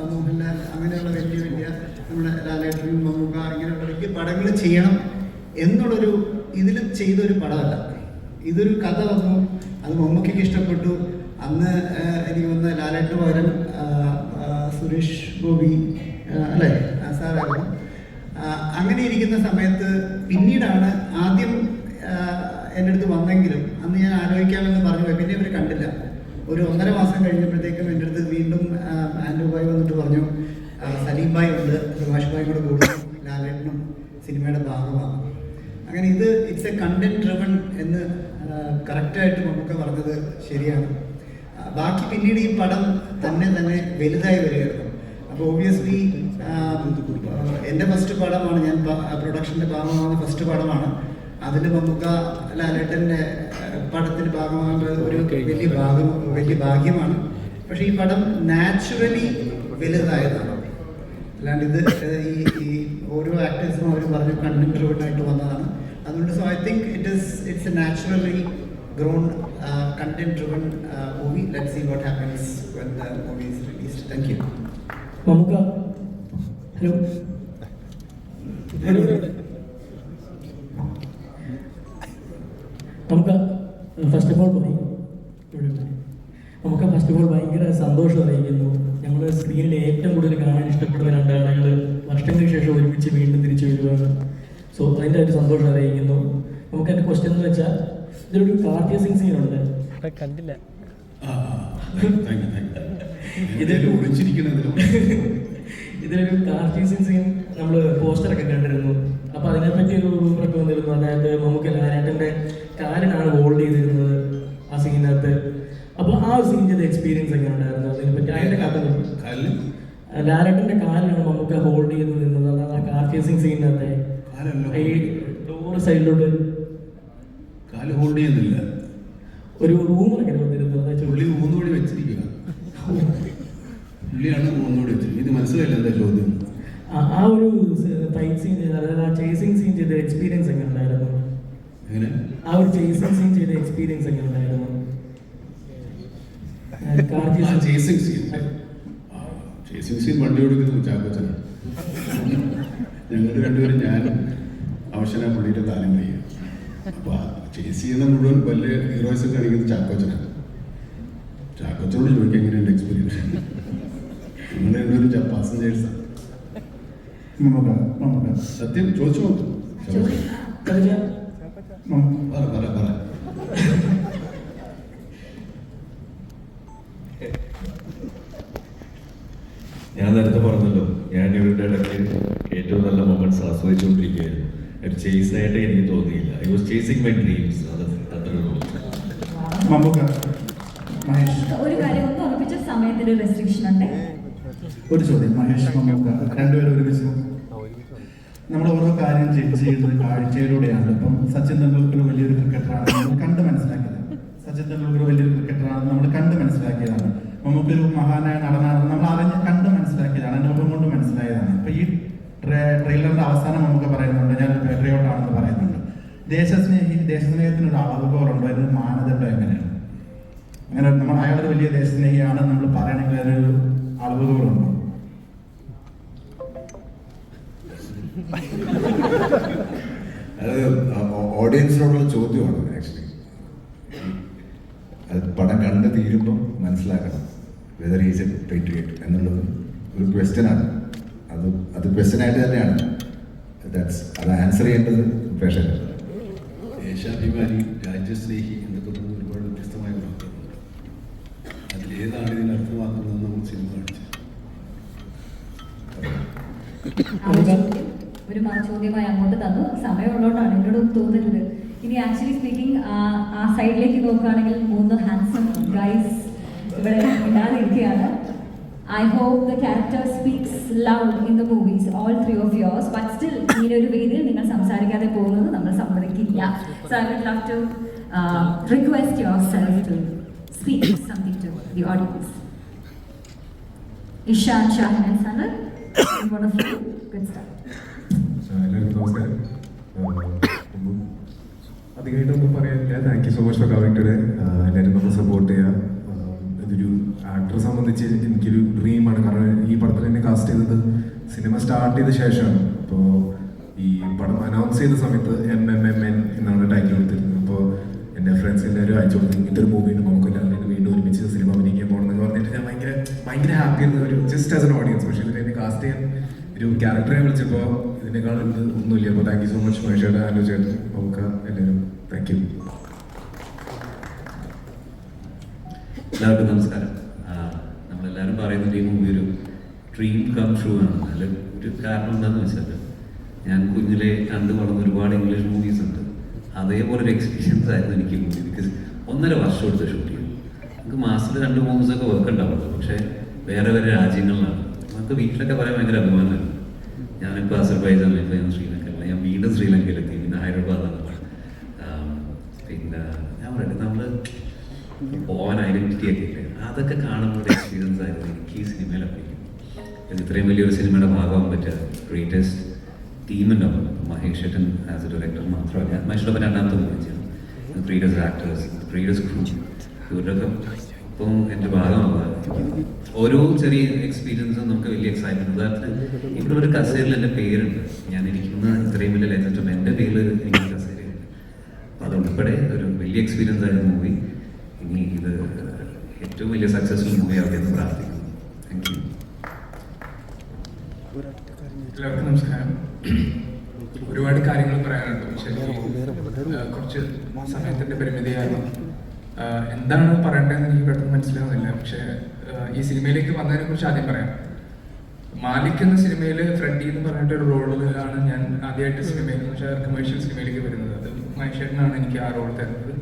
മോഹൻലാൽ അങ്ങനെയുള്ള വലിയ നമ്മുടെ ലാലേട്ടൻ, മമ്മൂക്ക ഇങ്ങനെയുള്ള വലിയ പടങ്ങൾ ചെയ്യണം എന്നുള്ളൊരു ഇതിൽ ചെയ്തൊരു പടമല്ല. ഇതൊരു കഥ വന്നു, അത് മമ്മൂക്കയ്ക്ക് ഇഷ്ടപ്പെട്ടു. അന്ന് എനിക്ക് തോന്നുന്ന ലാലേട്ടന് പകരം സുരേഷ് ഗോപി അല്ലേ സാറായിരുന്നു. അങ്ങനെ ഇരിക്കുന്ന സമയത്ത് പിന്നീടാണ് ആദ്യം എൻ്റെ അടുത്ത് വന്നെങ്കിലും അന്ന് ഞാൻ ആലോചിക്കാമെന്ന് പറഞ്ഞു പോയി. പിന്നെ ഇവർ കണ്ടില്ല. ഒരു 1.5 മാസം കഴിഞ്ഞപ്പോഴത്തേക്കും എൻ്റെ അടുത്ത് വീണ്ടും ആൻഡ്രൂ ഭായ് വന്നിട്ട് പറഞ്ഞു, സലീം ഭായ് ഉണ്ട്, സുഭാഷ് ഭായ് കൂടെ കൂടും, ലാലേട്ടനും സിനിമയുടെ ഭാഗമാണ്. അങ്ങനെ ഇറ്റ്സ് എ കണ്ടന്റ് ഡ്രിവൺ എന്ന് കറക്റ്റായിട്ട് നമുക്ക് പറഞ്ഞത് ശരിയാണ്. ബാക്കി പിന്നീട് ഈ പടം തന്നെ വലുതായി വരികയായിരുന്നു. അപ്പോൾ ഓബിയസ്ലി എൻ്റെ ഫസ്റ്റ് പടമാണ്, ഞാൻ പ്രൊഡക്ഷൻ്റെ ഭാഗമാകുന്ന ഫസ്റ്റ് പടമാണ്. അതിൽ മമ്മൂക്ക ലാലേട്ടൻ്റെ പടത്തിൻ്റെ ഭാഗമാകുന്നത് ഒരു വലിയ ഭാഗ്യമാണ്. പക്ഷേ ഈ പടം നാച്ചുറലി വലുതായതാണ്. അല്ലാണ്ട് ഈ ഓരോ ആക്ടേഴ്സും അവർ പറഞ്ഞു കണ്ടന്റ് ഡ്രിവൺ ആയിട്ട് വന്നതാണ്. അതുകൊണ്ട് so I think it's A naturally grown content-driven movie. Let's see what happens when the movie is released. Thank you. നമുക്ക് ഫസ്റ്റ് ഓഫ് ഓൾ ഭയങ്കര സന്തോഷം അറിയിക്കുന്നു. ഞങ്ങൾ സ്ക്രീനിൽ ഏറ്റവും കൂടുതൽ കാണാൻ ഇഷ്ടപ്പെടുന്ന 2 ആളുകൾ വർഷങ്ങൾക്ക് ശേഷം ഒരുമിച്ച് വീണ്ടും തിരിച്ചു വരുവാണ്. സോ അതിൻ്റെ ഒരു സന്തോഷം അറിയിക്കുന്നു. നമുക്ക് എൻ്റെ ക്വസ്റ്റ്യൻ എന്ന് വെച്ചാൽ, ഇതിലൊരു കാർത്തിക സിംഗ് സീനുണ്ട്, കണ്ടില്ല. ഇതിലൊരു കാർത്തിക സിംഗ് സീൻ നമ്മൾ പോസ്റ്ററൊക്കെ കണ്ടിരുന്നു. അപ്പോൾ അതിനെപ്പറ്റി ഒരു റൂമറൊക്കെ വന്നിരുന്നു. അതായത് നമുക്ക് ലാലേട്ടൻ്റെ കാലിനാണ് ഹോൾഡ് ചെയ്തിരുന്നത് ആ സീനകത്ത്. അപ്പോൾ ആ സീൻ ചെയ്ത എക്സ്പീരിയൻസ് എങ്ങനെ ഉണ്ടായിരുന്നു? അതിനെപ്പറ്റി അതിൻ്റെ കഥ ലാലേട്ടൻ്റെ കാലിനാണ് നമുക്ക് ഹോൾഡ് ചെയ്ത് നിന്നത്. അതാണ് ആ കാർത്തിക സിംഗ് സീനിനകത്തെ ഈ ഡോറ് സൈഡിലോട്ട് കാല് ഹോൾഡ് ചെയ്യുന്നില്ല. ഒരു റൂമറൊക്കെ വന്നിരുന്നു. പുള്ളി ഊന്നുകൂടി വെച്ചിരിക്കുക. പുള്ളിയാണ് ഊന്നുകൂടി വെച്ചിരിക്കുന്നത്. ഇത് മനസ്സിലായില്ല എന്താ ചോദ്യം? ആ ഒരു ഫൈറ്റ് സീൻ, അതായത് ആ ചേസിങ് സീൻ ചെയ്ത എക്സ്പീരിയൻസ് എങ്ങനെ ഉണ്ടായിരുന്നു? ആ ഒരു ചേസിങ് സീൻ ചെയ്ത എക്സ്പീരിയൻസ് എങ്ങനെ ഉണ്ടായിരുന്നു? ചേസിങ് സീൻ വണ്ടി ഓടിക്കുന്നത് ചാക്കോച്ചനാണ്. ഞങ്ങൾ രണ്ടുപേരും ഞാനും അവശന പുള്ളിയുടെ കാലം കഴിയും. അപ്പോൾ ചേസ് ചെയ്യുന്ന മുഴുവൻ വലിയ ഹീറോയിസം കാണിക്കുന്നത് ചാക്കോച്ചനാണ്. അച്ഛനോട് ചോദിക്കാം എങ്ങനെയുണ്ട് എക്സ്പീരിയൻസ്. നിങ്ങളെ ഒരു പാസഞ്ചേഴ്സാണ്. സത്യം ചോദിച്ചു നോക്കും. പറ ഞാൻ നേരത്തെ പറഞ്ഞല്ലോ, ഞാൻ ഇവരുടെ ഇടയ്ക്ക് ഏറ്റവും നല്ല മൊമെന്റ്സ് ആസ്വദിച്ചുകൊണ്ടിരിക്കുകയായിരുന്നു. ഒരു ചേസായിട്ട് എനിക്ക് തോന്നിയില്ല. I was chasing my dreams. അത്രേ ഉള്ളൂ. ഒരു കാര്യം ഒന്ന് ഉറപ്പിച്ച സമയത്തിന്റെ റെസ്ട്രിക്ഷൻ ഉണ്ട്. ഒരു ചോദ്യം, മഹേഷ് മമ്മൂക്ക രണ്ടുപേരും ഒരുമിച്ച് നമ്മൾ ഓരോ കാര്യം ജഡ്ജ് ചെയ്യുന്നത് കാഴ്ചയിലൂടെയാണ്. ഇപ്പം സച്ചിൻ തെണ്ടുൽക്കർ വലിയൊരു ക്രിക്കറ്ററാണ്, നമ്മൾ കണ്ട് മനസ്സിലാക്കിയത്. സച്ചിൻ തെണ്ടുൽക്കർ വലിയൊരു ക്രിക്കറ്ററാണ്, നമ്മൾ കണ്ട് മനസ്സിലാക്കിയതാണ്. മമ്മൂക്കൊരു മഹാനായ നടനാണ്, നമ്മൾ അറിഞ്ഞ് കണ്ട് മനസ്സിലാക്കിയതാണ്, അനുഭവം കൊണ്ട് മനസ്സിലായതാണ്. ഇപ്പൊ ഈ ട്രെയിലറിന്റെ അവസാനം നമുക്ക് പറയുന്നുണ്ട് ഞാൻ പേട്രിയോട്ടാണെന്ന് പറയുന്നുണ്ട്. ദേശസ്നേഹത്തിനൊരു അളവുകോലുണ്ടോ? അതിനൊരു മാനദണ്ഡം എങ്ങനെയാണ്? അങ്ങനെ നമ്മൾ അയാളൊരു വലിയ ദേശസ്നേഹിയാണ് നമ്മൾ പറയണമെങ്കിൽ അതിനൊരു അളവുകോലുണ്ടോ? അത് ഓഡിയൻസിനോടുള്ള ചോദ്യമാണ് ആക്ച്വലി. അത് പടം കണ്ട് തീരുമ്പം മനസ്സിലാക്കണം വെദർ ഈസ് എ പേട്രിയറ്റ് എന്നുള്ളത് ഒരു ക്വസ്റ്റ്യനാണ്. അത് ക്വസ്റ്റ്യനായിട്ട് തന്നെയാണ്. അത് ആൻസർ ചെയ്യേണ്ടത് പ്രേക്ഷകരാണ്. ദേശാഭിമാനി, രാജ്യസ്നേഹി എന്നൊക്കെ പറഞ്ഞ ഒരുപാട് വ്യത്യസ്തമായ വാക്കുകളുണ്ട്. അതിലേതാണ് ഇതിന് അർത്ഥമാക്കുന്നത് നമ്മൾ സിനിമ കാണിച്ചത്. ഒരു ചോദ്യമായി അങ്ങോട്ട് തന്നു. സമയമുള്ളതുകൊണ്ടാണ്, എന്നോട് തോന്നരുത്. ഇനി ആക്ച്വലി സ്പീക്കിംഗ് ആ സൈഡിലേക്ക് നോക്കുകയാണെങ്കിൽ 3 ഹാൻസം ഗൈസ് ഇവിടെ ഇല്ലാതിരിക്കുകയാണ്. I hope the character speaks loud in the movies, all 3 of yours, but still ഇങ്ങനെ ഒരു വേദിയിൽ നിങ്ങൾ സംസാരിക്കാതെ പോകുന്നത് നമ്മൾ സമ്മതിക്കില്ല. So I would love to request yourself to speak something to the audience. Ishan, Shahin and Sanar, one of you, good start. എല്ലാവർക്കും നമസ്കാരം. അധികമായിട്ടൊന്നും പറയാനില്ല. Thank you so much for coming today. എല്ലാവരും നമ്മൾ സപ്പോർട്ട് ചെയ്യുക. ഇതൊരു ആക്ടറെ സംബന്ധിച്ച് എനിക്കൊരു ഡ്രീമാണ്. കാരണം ഈ പടത്തിൽ എന്നെ കാസ്റ്റ് ചെയ്തത് സിനിമ സ്റ്റാർട്ട് ചെയ്ത ശേഷമാണ്. അപ്പോൾ ഈ പടം അനൗൺസ് ചെയ്ത സമയത്ത് MMMN എന്നാണ് ടൈറ്റിൽ കൊടുത്തിരുന്നത്. അപ്പോൾ എൻ്റെ ഫ്രണ്ട്സ് എല്ലാവരും അയച്ചു കൊടുത്തു, ഇങ്ങനത്തെ ഒരു മൂവിയുണ്ട്, നമുക്കെല്ലാവരും വീണ്ടും ഒരുമിച്ച് സിനിമ അഭിനയിക്കാൻ പോകണമെന്ന് പറഞ്ഞിട്ട് ഞാൻ ഭയങ്കര ഹാപ്പി ആയിരുന്നു. ഒരു ജസ്റ്റ് ആസ് എൻ ഓഡിയൻസ്. പക്ഷേ ഇതിൽ എന്നെ കാസ്റ്റ് ചെയ്യാൻ ഒരു ക്യാരക്ടറെ വിളിച്ചപ്പോൾ ഇതിനേക്കാൾ ഒന്നുമില്ല. അപ്പോൾ താങ്ക് യു സോ മച്ച് മഹേഷേട്ടാ, അനു ചേട്ടൻ, നമുക്ക് എല്ലാവരും താങ്ക് യു. എല്ലാവർക്കും നമസ്കാരം. നമ്മളെല്ലാവരും പറയുന്നത് ഈ മൂവി ഒരു ഡ്രീം കം ട്രൂ ആണ്. അതിൽ ഒരു കാരണം എന്താണെന്ന് വെച്ചാൽ ഞാൻ കുഞ്ഞിലെ കണ്ടു വളർന്ന ഒരുപാട് ഇംഗ്ലീഷ് മൂവീസ് ഉണ്ട്. അതേപോലെ ഒരു എക്സ്പീരിയൻസ് ആയിരുന്നു എനിക്ക് മൂവി. ബിക്കോസ് 1.5 വർഷം എടുത്ത് ഷൂട്ട് ചെയ്തു. നമുക്ക് മാസത്തിൽ 2-3 ദിവസമൊക്കെ വർക്ക് ഉണ്ടാവുള്ളൂ. പക്ഷേ വേറെ വേറെ രാജ്യങ്ങളിലാണ്. നമുക്ക് വീട്ടിലൊക്കെ പറയാൻ ഭയങ്കര അഭിമാനമാണ്. ഞാനിപ്പോൾ അസർബൈജാനിലേക്ക്, ഞാൻ ശ്രീലങ്കയിലാണ്, ഞാൻ വീണ്ടും ശ്രീലങ്കയിലെത്തി, പിന്നെ ഹൈദരാബാദാണ്. പിന്നെ ഞാൻ പറയട്ടെ, നമ്മൾ പോവാൻ ഐഡന്റിറ്റി ഒക്കെ ഇല്ലേ, അതൊക്കെ കാണുമ്പോൾ ഒരു എക്സ്പീരിയൻസ് ആയിരുന്നു എനിക്ക് ഈ സിനിമയിൽ അഭിനയിക്കും. ഇത്രയും വലിയൊരു സിനിമയുടെ ഭാഗമാകാൻ പറ്റുക ഗ്രേറ്റസ്റ്റ് ടീമുണ്ടാവും. മഹേഷ് ഏട്ടൻ ആസ് എ ഡയറക്ടർ മാത്രമല്ല, മഹേഷിനൊപ്പം 2ാമത്തെ മൂവി ചെയ്യണം. ഗ്രേറ്റസ്റ്റ് ആക്ടേഴ്സ്, ഗ്രേറ്റസ്റ്റ് ക്രൂ, ഇവരൊക്കെ ഇപ്പം എൻ്റെ ഭാഗമാവുക. ഓരോ ചെറിയ എക്സ്പീരിയൻസും നമുക്ക് വലിയ എക്സൈറ്റ്മെന്റ്. ഉദാഹരണത്തിന് ഇവിടെ ഒരു കസേരയിൽ എൻ്റെ പേരുണ്ട്, ഞാൻ ഇരിക്കുന്ന ഇത്രയും വലിയ ലെജൻഡും എൻ്റെ പേരിൽ എനിക്ക് കസേരയുണ്ട്. അപ്പം അതുൾപ്പെടെ ഒരു വലിയ എക്സ്പീരിയൻസ് ആയിരുന്നു മൂവി. ഇനി ഇത് ഏറ്റവും വലിയ സക്സസ്ഫുൾ മൂവി ആവട്ടെ എന്ന് പ്രാർത്ഥിക്കുന്നു. Thank you. എല്ലാവർക്കും നമസ്കാരം. ഒരുപാട് കാര്യങ്ങൾ പറയാനുണ്ട്. പക്ഷേ കുറച്ച് സമയത്തിൻ്റെ പരിമിതിയായിരുന്നു. എന്താണ് പറയേണ്ടതെന്ന് എനിക്ക് പെട്ടെന്ന് മനസ്സിലാവുന്നില്ല. പക്ഷേ ഈ സിനിമയിലേക്ക് വന്നതിനെ കുറിച്ച് ആദ്യം പറയാം. മാലിക് എന്ന സിനിമയിൽ ഫ്രണ്ടി എന്ന് പറഞ്ഞിട്ടൊരു റോളിലാണ് ഞാൻ ആദ്യമായിട്ട് സിനിമയിൽ എന്ന് വെച്ചാൽ കമേഴ്ഷ്യൽ സിനിമയിലേക്ക് വരുന്നത്. അത് മഹേഷേട്ടനാണ് എനിക്ക് ആ റോൾ തരുന്നത്.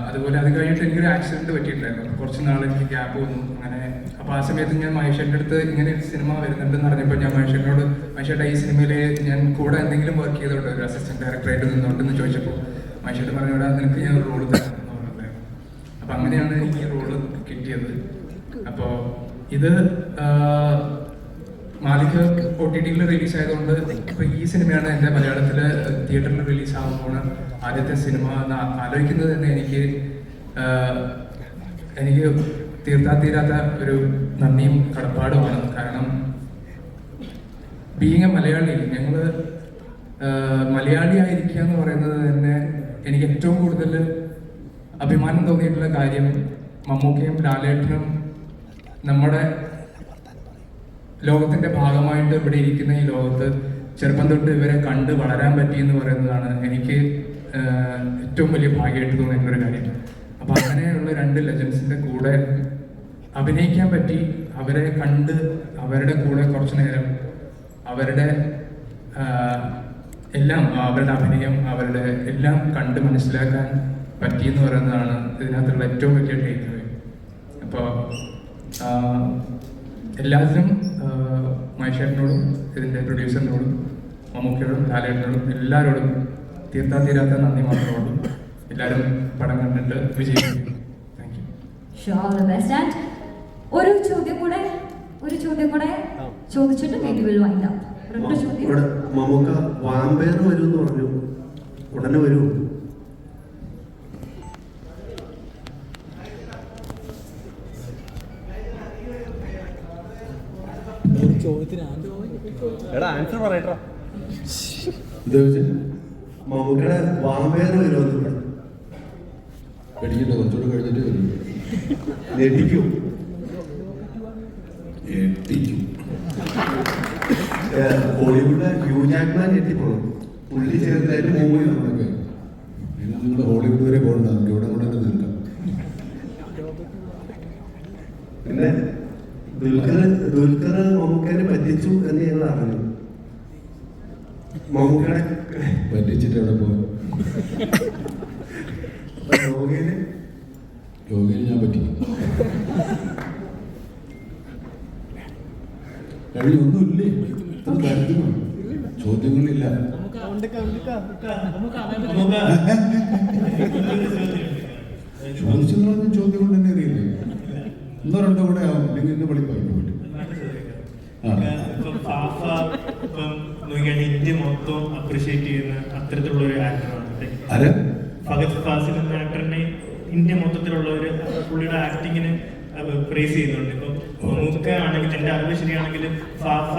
അതുപോലെ അത് കഴിഞ്ഞിട്ട് എനിക്കൊരു ആക്സിഡന്റ് പറ്റിയിട്ടുണ്ടായിരുന്നു. കുറച്ച് നാൾ എനിക്ക് ഗ്യാപ്പ് വന്നു. അങ്ങനെ അപ്പോൾ ആ സമയത്ത് ഞാൻ മഹേഷേട്ടൻ്റെ അടുത്ത് ഇങ്ങനെ ഒരു സിനിമ വരുന്നുണ്ടെന്ന് അറിഞ്ഞപ്പോൾ ഞാൻ മഹേഷേട്ടനോട്, മഹേഷേട്ടാ ഈ സിനിമയിൽ ഞാൻ കൂടെ എന്തെങ്കിലും വർക്ക് ചെയ്തോട്ടെ, ഒരു അസിസ്റ്റന്റ് ഡയറക്ടറായിട്ട് നിന്നോട്ടെന്ന് ചോദിച്ചപ്പോൾ മഹേഷേട്ടൻ പറഞ്ഞോടാ നിനക്ക് ഞാൻ ഒരു റോള് തരാം എന്ന് പറഞ്ഞിട്ടുണ്ടായിരുന്നു. അപ്പം അങ്ങനെയാണ് എനിക്ക് ഈ റോള് കിട്ടിയത്. അപ്പോൾ ഇത് മാലിക് OTT-യിൽ റിലീസ് ആയതുകൊണ്ട് ഇപ്പോൾ ഈ സിനിമയാണ് എൻ്റെ മലയാളത്തിൽ തിയേറ്ററിൽ റിലീസ് ആകുമ്പോൾ ആദ്യത്തെ സിനിമ എന്ന് ആലോചിക്കുന്നത് തന്നെ എനിക്ക് തീർത്താ ഒരു നന്ദിയും കടപ്പാടുമാണ്. കാരണം ബീയിങ് എ മലയാളി, ഞങ്ങൾ മലയാളി ആയിരിക്കുക എന്ന് പറയുന്നത് തന്നെ എനിക്ക് ഏറ്റവും കൂടുതൽ അഭിമാനം തോന്നിയിട്ടുള്ള കാര്യം മമ്മൂക്കയും ലാലേട്ടനും നമ്മുടെ ലോകത്തിന്റെ ഭാഗമായിട്ട് ഇവിടെ ഇരിക്കുന്ന ഈ ലോകത്ത് ചെറുപ്പം തൊട്ട് ഇവരെ കണ്ട് വളരാൻ പറ്റി എന്ന് പറയുന്നതാണ് എനിക്ക് ഏറ്റവും വലിയ ഭാഗ്യമായിട്ട് തോന്നിയിട്ടുള്ള ഒരു കാര്യം. അപ്പൊ അങ്ങനെയുള്ള രണ്ട് ലെജൻസിന്റെ കൂടെ അഭിനയിക്കാൻ പറ്റി, അവരെ കണ്ട് അവരുടെ കൂടെ കുറച്ചു നേരം അവരുടെ എല്ലാം, അവരുടെ അഭിനയം, അവരുടെ എല്ലാം കണ്ട് മനസ്സിലാക്കാൻ പറ്റിയെന്ന് പറയുന്നതാണ് ഇതിനകത്തുള്ള ഏറ്റവും വലിയ ടേക്ക് അവേ. അപ്പോൾ എല്ലാത്തിനും മഹേഷേട്ടനോടും ഇതിൻ്റെ പ്രൊഡ്യൂസറിനോടും മമ്മൂക്കയോടും ലാലേട്ടനോടും എല്ലാവരോടും തീർത്താ നന്ദി മാത്രമുള്ളൂ. എല്ലാവരും പടം കണ്ടിട്ട് വിജയിക്കും. Thank you. ഒരു ചോദ്യം കൂടെ ചോദിച്ചിട്ട് ഇവിടെ മമ്മൂക്ക വാമ്പയർ വരും എന്ന് പറഞ്ഞു, ഉടനെ വരൂ? ആൻസർ പറയട്ടോ. മമ്മൂക്കയുടെ വാമ്പയർ വരുമെന്ന് പേടിക്കണ്ട, കുറച്ചുകൂടെ കഴിഞ്ഞിട്ട് വരും. ഞെട്ടിക്കും. ഹോളിവുഡ് ഹ്യൂ ജാക്മാൻ ഞെട്ടിപ്പോളും. പുള്ളി ചേർന്നായിട്ട് മൂവി നമ്മളൊക്കെ നിങ്ങൾ ഹോളിവുഡ് വരെ പോകണ്ട, നമുക്ക് ഇവിടെ കൂടെ തന്നെ തീർക്കാം. പിന്നെ ദുൽഖർ മമ്മൂക്കനെ പറ്റിച്ചു എന്ന് ഞങ്ങൾ അറിഞ്ഞു. മമ്മൂക്കനെ പറ്റിച്ചിട്ട് എവിടെ പോയി? യോഗയിൽ ഞാൻ പറ്റിക്കും. കഴിഞ്ഞൊന്നുമില്ലേ? ഇത്ര കാര്യത്തിനും ചോദ്യങ്ങളില്ല. ചോദിച്ചെന്ന് ചോദ്യം കൊണ്ട് തന്നെ അറിയില്ലേ? ഒന്നോ രണ്ടോ കൂടെ ആവും, അല്ലെങ്കിൽ എന്നെ വിളിപ്പായി പോയിട്ട്. ഇന്ത്യ മൊത്തം അപ്രീഷിയേറ്റ് ചെയ്യുന്ന അത്തരത്തിലുള്ള ഒരു ആക്ടറാണ് ഫഹദ് ഫാസിൽ എന്ന ആക്ടറിനെ. ഇന്ത്യ മൊത്തത്തിലുള്ളവർ പുള്ളിയുടെ ആക്ടിങ്ങിന് പ്രൈസ് ചെയ്യുന്നുണ്ട്. ഇപ്പം മമ്മൂക്ക ആണെങ്കിൽ, എൻ്റെ അറിവ് ശരിയാണെങ്കിൽ, ഫാഫ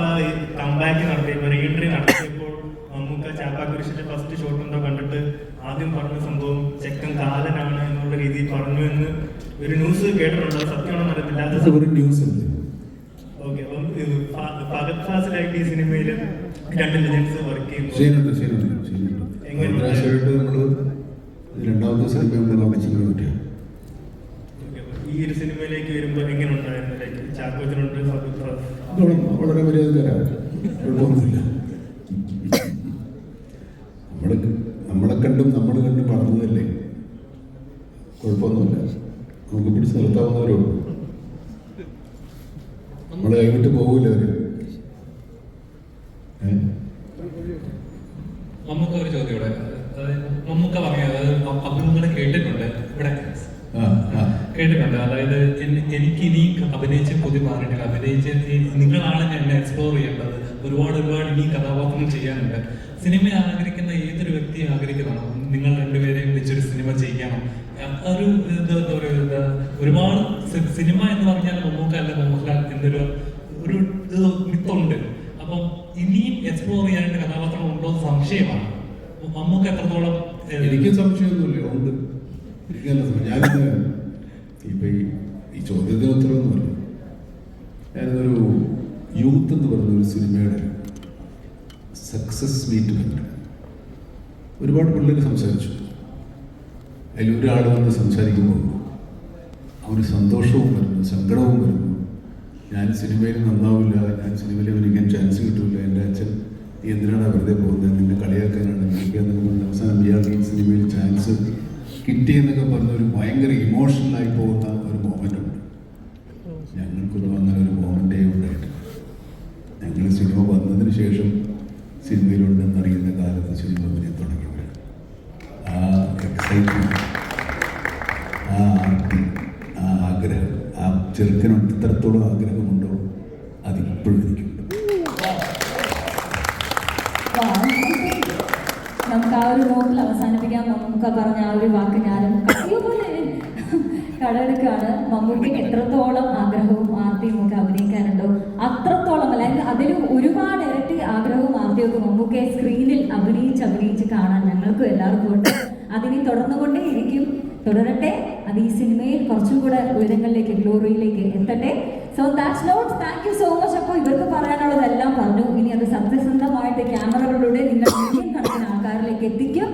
കംബാക്ക് നടത്തിയപ്പോൾ റീഎൻട്രി നടത്തിയപ്പോൾ മമ്മൂക്ക ചാപ്പാക്കുരിശിന്റെ ഫസ്റ്റ് ഷോട്ട് എന്തോ കണ്ടിട്ട് ആദ്യം പറഞ്ഞ സംഭവം ചെക്കൻ കാലനാണ് എന്നുള്ള രീതിയിൽ പറഞ്ഞു എന്ന് ഒരു ന്യൂസ് കേട്ടിട്ടുണ്ട്. സത്യമാണെന്ന് അറിയത്തില്ല. ഓക്കെ, അപ്പം ഫഹദ് ഫാസിലായിട്ട് ഈ സിനിമയിൽ രണ്ട് ലെജൻസ് വർക്ക് ചെയ്യുന്നു. രണ്ടാമത്തെ സിനിമ ഈ ഒരു സിനിമയിലേക്ക് വരുമ്പോൾ എങ്ങനെ ഉണ്ടായിരുന്നു? ചാക്കോച്ചനുണ്ട്, വളരെ മര്യാദക്കാരാണ്, കുഴപ്പമൊന്നുമില്ല. നമ്മളെ കണ്ടും നമ്മൾ കണ്ടും വളർന്നതല്ലേ, കുഴപ്പമൊന്നുമില്ല. നമുക്ക് പിടിച്ച് നിർത്താവുന്നവരോ, നമ്മളെ കൈവിട്ട് പോകില്ല അവര്. മമ്മൂക്ക ഒരു ചോദ്യം ഇവിടെ, മമ്മൂക്ക പറഞ്ഞത് അഭിമുഖങ്ങൾ കേട്ടിട്ടുണ്ട് ഇവിടെ, കേട്ടിട്ടുണ്ട്. അതായത് എനിക്ക് ഇനി അഭിനയിച്ച് പുതിയ മാറിയിട്ടില്ല, അഭിനയിച്ച് നിങ്ങളാണ് എന്നെ എക്സ്പ്ലോർ ചെയ്യേണ്ടത്, ഒരുപാട് ഇനി കഥാപാത്രങ്ങൾ ചെയ്യാനുണ്ട്. സിനിമ ആഗ്രഹിക്കുന്ന ഏതൊരു വ്യക്തി ആഗ്രഹിക്കുന്നതാണ് നിങ്ങൾ രണ്ടുപേരെയും വെച്ചൊരു സിനിമ ചെയ്യണം. ഒരു ഒരുപാട് സിനിമ എന്ന് പറഞ്ഞാൽ മമ്മൂക്ക അല്ല മോഹൻലാൽ എന്നൊരു മിത്തുണ്ട്. അപ്പം ഇനിയും എക്സ്പ്ലോർ ചെയ്യാനുള്ള കഥാപാത്രങ്ങൾ ഉണ്ടോ എന്ന് സംശയമാണ്. മമ്മൂക്ക എത്രത്തോളം? എനിക്ക് സംശയമൊന്നുമില്ല, ഉണ്ട്. ഞാനിന്ന് ഇപ്പൊ ഈ ചോദ്യത്തിന് ഉത്തരവൊന്നുമല്ല. ഞാനിതൊരു യൂത്ത് എന്ന് പറഞ്ഞൊരു സിനിമയുടെ സക്സസ് മീറ്റ് കണ്ടു. ഒരുപാട് പിള്ളേർ സംസാരിച്ചു. അതിലൊരാൾ വന്ന് സംസാരിക്കുമ്പോൾ അവന് സന്തോഷവും വരുന്നു, സങ്കടവും വരുന്നു. ഞാൻ സിനിമയിൽ നന്നാവില്ല, ഞാൻ സിനിമയിൽ അഭിനയിക്കാൻ ചാൻസ് കിട്ടില്ല, എൻ്റെ അച്ഛൻ നീ എന്തിനാണ് വെറുതെ പോകുന്നത്, നിന്നെ കളിയാക്കാനാണ് എന്നൊക്കെ പറഞ്ഞ് അവസാനം ഇയാൾക്ക് ഈ സിനിമയിൽ ചാൻസ് കിട്ടിയെന്നൊക്കെ പറഞ്ഞ ഒരു ഭയങ്കര ഇമോഷണലായി പോകുന്ന ഒരു മൊമെൻ്റ് ഉണ്ട്. ഞങ്ങൾക്കൊന്നും അങ്ങനെ ഒരു മൊമെൻ്റേ ഉണ്ടായിട്ടില്ല. ഞങ്ങൾ സിനിമ വന്നതിന് ശേഷം സിനിമയിലുണ്ടെന്നറിയുന്ന കാലത്ത് സിനിമ വരെ തുടങ്ങിയവരാണ്. ആ എക്സൈറ്റ്മെൻറ്റ്, ആ ആർത്തി, ആ ആഗ്രഹം, ആ ചെറുക്കനുണ്ട് ഇത്രത്തോളം ആഗ്രഹമുണ്ടോ അതിപ്പോഴും എനിക്കുണ്ട്. നമുക്ക് ആ ഒരു നോക്കിൽ അവസാനിപ്പിക്കാൻ മമ്മൂക്ക പറഞ്ഞ ആ ഒരു വാക്ക് ഞാനും പോലെ കടമെടുക്കാണ്. മമ്മൂക്കയ്ക്ക് എത്രത്തോളം ആഗ്രഹവും ആർത്തിയും ഒക്കെ അഭിനയിക്കാനുണ്ടോ അത്രത്തോളം, അല്ലെങ്കിൽ അതിലും ഒരുപാട് ഇരട്ടി ആഗ്രഹവും ആർത്തിയും ഒക്കെ മമ്മൂക്കയെ സ്ക്രീനിൽ അഭിനയിച്ച് കാണാൻ ഞങ്ങൾക്കും എല്ലാവർക്കും ഉണ്ട്. അതിനെ തുടർന്നുകൊണ്ടേയിരിക്കും. തുടരട്ടെ. അത് ഈ സിനിമയിൽ കുറച്ചും കൂടെ ഉയരങ്ങളിലേക്ക് ഗ്ലോറിയിലേക്ക് എത്തട്ടെ. So that's not, thank you so much. അപ്പോൾ ഇവർക്ക് പറയാനുള്ളതെല്ലാം പറഞ്ഞു. ഇനി അത് സത്യസന്ധമായിട്ട് ക്യാമറകളിലൂടെ നിങ്ങൾ മില്യൺ കണക്കിന് ആൾക്കാരിലേക്ക് എത്തിക്കും.